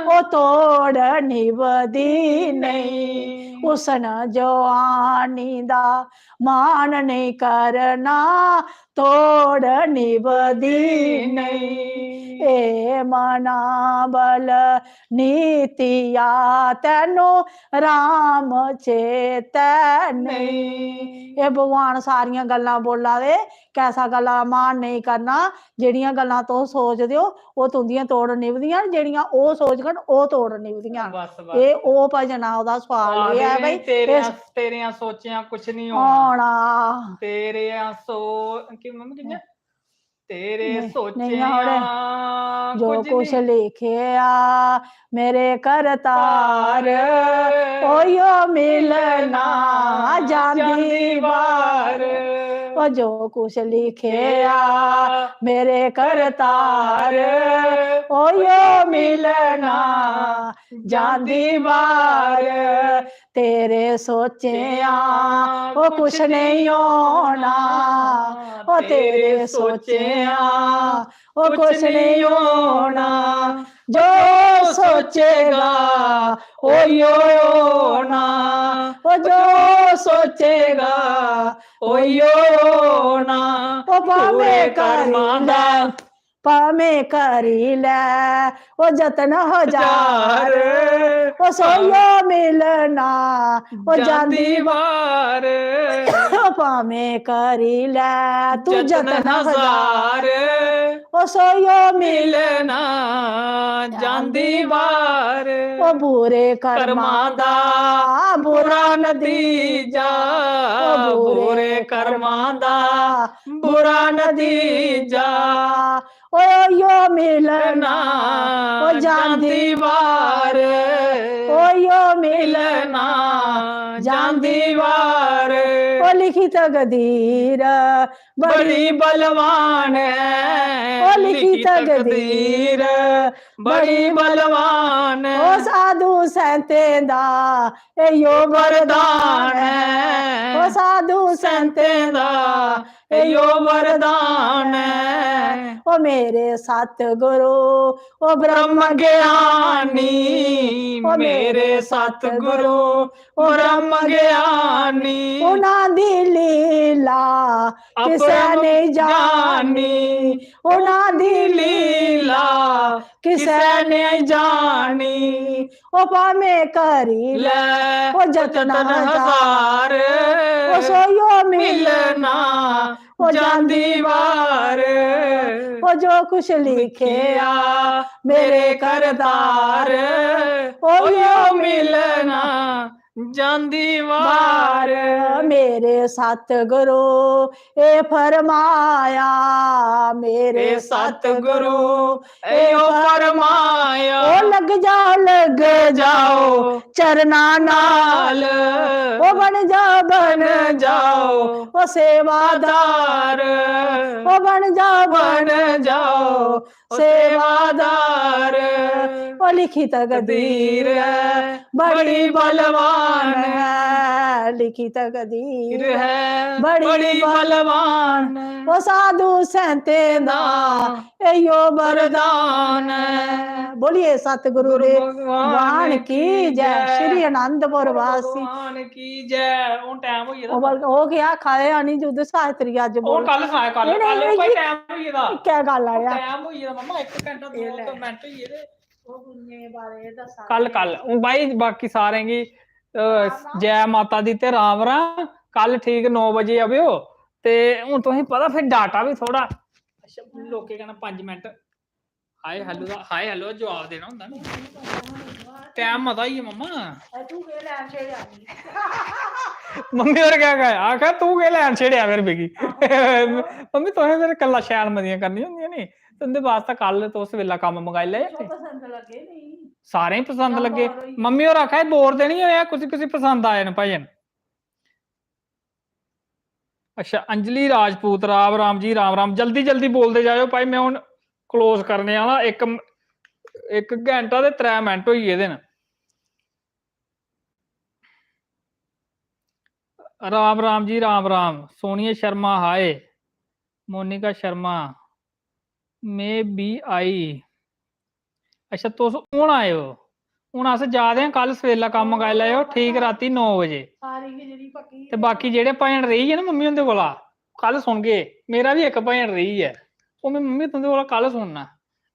ਉਹ ਤੋੜ ਨਿਭਦੀ ਨਹੀਂ, ਉਸਨ ਜਵਾਨੀ ਦਾ ਮਾਨ ਨਹੀਂ ਕਰਨਾ, ਤੋੜ ਨਿਭਦੀ ਨਹੀਂ, ਏ ਮਨਾ ਬਲ ਨੀਤੀਆ ਤੈਨੂੰ ਰਾਮ ਚੇਤੈ ਨਹੀਂ, ਇਹ ਭਗਵਾਨ ਸਾਰੀਆਂ ਗੱਲਾਂ ਬੋਲਾ ਦੇ, ਕੈਸਾ ਗੱਲਾਂ ਮਾਨ ਨਹੀਂ ਕਰਨਾ, ਜਿਹੜੀਆਂ ਗੱਲਾਂ ਤੂੰ ਸੋਚਦੇ ਹੋ ਉਹ ਤੁੰਦੀਆਂ ਤੋੜ ਨਿਭਦੀਆਂ, ਜਿਹੜੀਆਂ ਉਹ ਸੋਚਣ ਉਹ ਤੋੜ ਨਿਭਦੀਆਂ, ਇਹ ਉਹ ਭਜਨ ਆ ਉਹਦਾ ਸਵਾਲ ਇਹ ਹੈ ਬਈ ਤੇਰੀਆਂ ਸੋਚਿਆ ਕੁਛ ਨਹੀਂ ਹੋਣਾ, ਤੇਰੀਆਂ ਕਿ ਮੰਮੀ ਕਿੰਨੇ तेरे नहीं सोचिया जो कुछ लिखिया मेरे करतार, ओयो मिलना जांदी बार, ओ जो कुछ लिखिया मेरे करतार, ओयो मिलना ਜਾਂਦੀ ਵਾਰ ਤੇਰੇ ਸੋਚਿਆ ਉਹ ਕੁਛ ਨਹੀਂ ਹੋਣਾ ਉਹ ਤੇਰੇ ਸੋਚਿਆ ਉਹ ਕੁਛ ਨਹੀਂ ਹੋਣਾ ਜੋ ਸੋਚੇਗਾ ਉਹੀ ਹੋਣਾ ਉਹ ਜੋ ਸੋਚੇਗਾ ਉਹੀ ਹੋਣਾ ਉਹ ਭਾਵੇਂ ਕਰਮਾਂ ਦਾ ਭਾਵੇਂ ਕਰੀ ਲੈ ਉਹ ਜਤਨ ਹਜ਼ਾਰ ਉਹ ਸੋਇਓ ਮਿਲਣਾ ਉਹ ਜਾਂਦੀ ਵਾਰ ਭਾਵੇਂ ਕਰੀ ਲੈ ਤੂੰ ਜਤਨ ਹਜ਼ਾਰ ਉਹ ਸੋਇਓ ਮਿਲਣਾ ਜਾਂਦੀ ਵਾਰ ਉਹ ਬੁਰੇ ਕਰਮਾਂ ਦਾ ਬੁਰਾ ਨਤੀਜਾ ਉਹ ਬੁਰੇ ਕਰਮਾਂ ਦਾ ਬੁਰਾ ਨਤੀਜਾ ਓਯੋ ਮਿਲਣਾ ਉਹ ਜਾਂਦੀ ਵਾਰ ਓਯੋ ਮਿਲਣਾ ਜਾਂਦੀ ਵਾਰ ਉਹ ਲਿਖੀ ਤਕਦੀਰ ਬੜੀ ਬਲਵਾਨ ਹੈ ਉਹ ਲਿਖੀ ਤਕਦੀਰ ਬੜੀ ਬਲਵਾਨ ਉਹ ਸਾਧੂ ਸੰਤਾਂ ਦਾ ਇਹੋ ਵਰਦਾਨ ਹੈ ਉਹ ਸਾਧੂ ਸੰਤਾਂ ਦਾ ਇਹੋ ਵਰਦਾਨ ਹੈ ਉਹ ਮੇਰੇ ਸਤਿਗੁਰੂ ਉਹ ਬ੍ਰਹਮ ਗਿਆਨੀ ਉਹ ਮੇਰੇ ਸਤਿਗੁਰੂ ਉਹ ਬ੍ਰਹਮ ਗਿਆਨੀ ਉਹਨਾਂ ਦੀ ਲੀਲਾ ਕਿਸੇ ਨੇ ਜਾਣੀ ਉਹਨਾਂ ਦੀ ਲੀਲਾ ਕਿਸੇ ਨੇ ਜਾਣੀ ਉਹ ਭਾਵੇਂ ਕਰੀ ਲੈ ਉਹ ਜਤਨ ਹਜ਼ਾਰ ਉਹ ਸੋਇਓ ਮਿਲਣਾ ਉਹ ਜਾਂਦੀ ਵਾਰ ਉਹ ਜੋ ਕੁਛ ਲਿਖਿਆ ਮੇਰੇ ਕਰਤਾਰ ਉਹੋ ਮਿਲਣਾ ਜਾਂਦੀ ਵਾਰ ਮੇਰੇ ਸਤਿਗੁਰੂ ਇਹ ਫਰਮਾਇਆ ਮੇਰੇ ਸਤਿਗੁਰੂ ਇਹੋ ਫਰਮਾਇਆ ਉਹ ਲੱਗ ਜਾਓ ਚਰਨਾਂ ਨਾਲ ਉਹ ਬਣ ਜਾਓ ਉਹ ਸੇਵਾਦਾਰ ਉਹ ਬਣ ਜਾਓ ਸੇਵਾਦਾਰ ਉਹ ਲਿਖੀ ਤਕਦੀਰ ਹੈ ਬੜੀ ਬਲਵਾਨ ਹੈ ਲਿਖੀ ਤਕਦੀਰ ਹੈ ਬੜੀ ਬਲਵਾਨ ਉਹ ਸਾਧੂ ਸੰਤਾਂ ਦਾ ਇਹੋ ਵਰਦਾਨ ਹੈ ਬੋਲੀਏ ਸਤਿਗੁਰੂ ਦੇ ਭਗਵਾਨ ਕੀ ਜੈ ਸ਼੍ਰੀ ਅਨੰਦਪੁਰ ਵਾਸੀ ਭਗਵਾਨ ਕੀ ਜੈ ਹੁਣ ਟਾਈਮ ਹੋਈ ਇਹਦਾ ਉਹ ਗਿਆ ਖਾਇਆ ਨਹੀਂ ਜੁਦ ਸਾਤਰੀ ਅੱਜ ਉਹ ਕੱਲ ਖਾਇਆ ਕੱਲ ਕੋਈ ਟਾਈਮ ਹੋਈ ਇਹਦਾ ਕੀ ਗੱਲ ਆ ਯਾਰ ਟਾਈਮ ਹੋਈ ਇਹਦਾ ਮਮਾ 1 ਘੰਟਾ 2 ਮਿੰਟ ਹੋਈ ਇਹਦੇ ਉਹ ਦੁਨੀਏ ਬਾਰੇ ਦੱਸਾਂ ਕੱਲ ਬਾਈ ਬਾਕੀ ਸਾਰੇ ਕੀ ਜੈ ਮਾਤਾ ਦੀ ਤੇ ਰਾਮ ਰਾਮ ਕੱਲ ਠੀਕ 9 ਵਜੇ ਆਵਿਓ ਤੇ ਹੁਣ ਤੁਸੀਂ ਪਤਾ ਫਿਰ ਡਾਟਾ ਵੀ ਥੋੜਾ ਅੱਛਾ ਲੋਕੇ ਕਹਿੰਦਾ 5 ਮਿੰਟ ਹਾਏ ਹੈਲੋ ਜਵਾਬ ਦੇਣਾ ਹੁੰਦਾ ਨਾ ਟਾਈਮ ਮਤਾ ਹੀ ਹੈ ਮਮਾ ਤੂੰ ਕੇ ਲੈਣ ਛੇੜਿਆ ਮੰਮੀ ਹੋਰ ਕਿਆ ਕਹਾ ਆਖਿਆ ਤੂੰ ਕੇ ਲੈਣ ਛੇੜਿਆ ਫਿਰ ਬਿਗੀ ਮੰਮੀ ਤੁਸੀਂ ਮੇਰੇ ਕੱਲਾ ਸ਼ੈਲ ਮਦੀਆਂ ਕਰਨੀਆਂ ਹੁੰਦੀਆਂ ਨੇ तुंदे वास्ते कल तो उस वेला काम मंगाई ले सारे ही पसंद लगे मम्मी और आखा बोर तो नहीं होया कुछ पसंद आए न भाजन अच्छा अंजलि राजपूत राम जी राम जल्दी जल्दी बोलते जाओ भाई मैं हुण क्लोज करने वाला एक घंटा ते 3 मिनट होई गए दिन राम जी राम सोनिया शर्मा हाय मोनिका शर्मा मे बी आई अच्छा तुस हूं आए हो हूं अस जा रहे हैं कल सवेला काम मंगाई लैओ ठीक राती 9 बजे ते बाकी जेहड़े भैन रही है ना मम्मी उंदे कोला कल सुन गए मेरा भी एक भैन रही है वो मैं मम्मी तुंदे कोला कल सुनना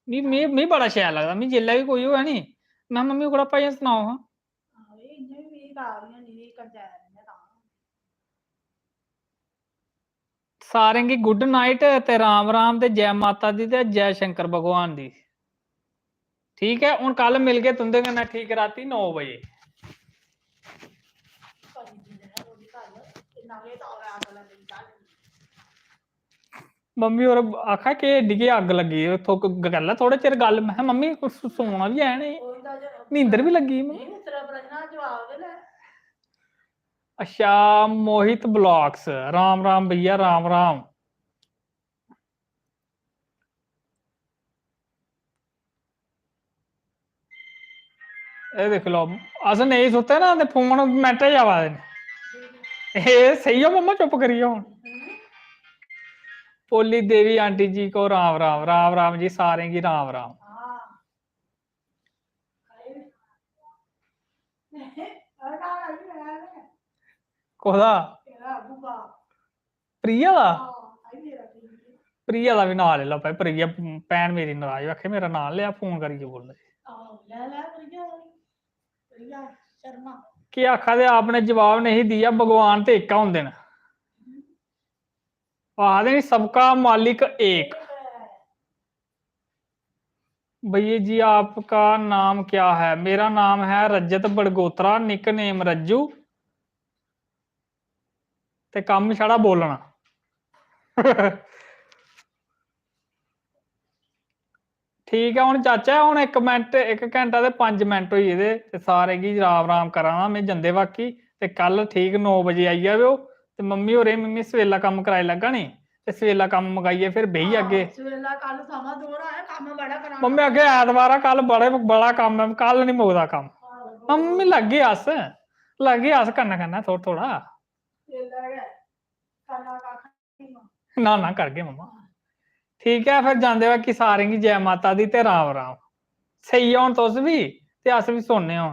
मी बड़ा शैल लगदा मी जेल्लै भी कोई होया नी मैं मम्मी कोला भैन सनाओ हां सारे की गुड नाइट ते राम ते जय माता दी ते जय शंकर भगवान दी ठीक है हुण कल मिल के तुंदे कन्नै ठीक राती 9 बजे मम्मी और आखा कि डिगे अग लगी गल थोड़े चिर गल मैं मम्मी सोना भी है नहीं नींदर भी लगी अच्छा मोहित ब्लॉग्स राम भैया राम ਇਹ ਦੇਖ ਲਓ ਅਸ ਨਹੀਂ ਸੁੱਤੇ ਨਾ ਤੇ ਫੋਨ ਮਿੰਟੇ ਚ ਆਵਾ ਦੇ ਇਹ ਸਹੀ ਹੋ ਮੰਮਾ ਚੁੱਪ ਕਰੀਓ ਹੁਣ पोली देवी आंटी जी को राम राम राम राम जी सारे की राम राम कोदा प्रिया दा प्रिया दा भी नाम ले लो भाई प्रिया भैन मेरी नाराज आखे मेरा नाम लिया फोन करिए बोल कि आखा दे आपने जवाब नहीं दिया भगवान तो एक होंगे न नहीं सबका मालिक एक भैया जी आपका नाम क्या है मेरा नाम है रजत बड़गोत्रा निक नेम रज्जू ते कम छड़ा बोलना ठीक है हुण चाचा हुण 1 मिनट 1 घंटा ते 5 मिनट होई गेदे ते सारे की राम राम कराना मैं जंदे बाकी ते कल ठीक 9 बजे आई जाओ ते मम्मी होरें मम्मी सवेला काम कराई लगा नी ते सवेला काम मगाइए फिर बेही अगे मम्मी अगे ऐतवार कल बड़ा काम है कल नहीं मुकदा काम मम्मी लगे अस करना करना थोड़ा थोड़ा ना करगे मम्मा ठीक है फिर जांदे बाकी सारे की जय माता दी ते राम राम सही हो तुस भी ते अस भी सोने हो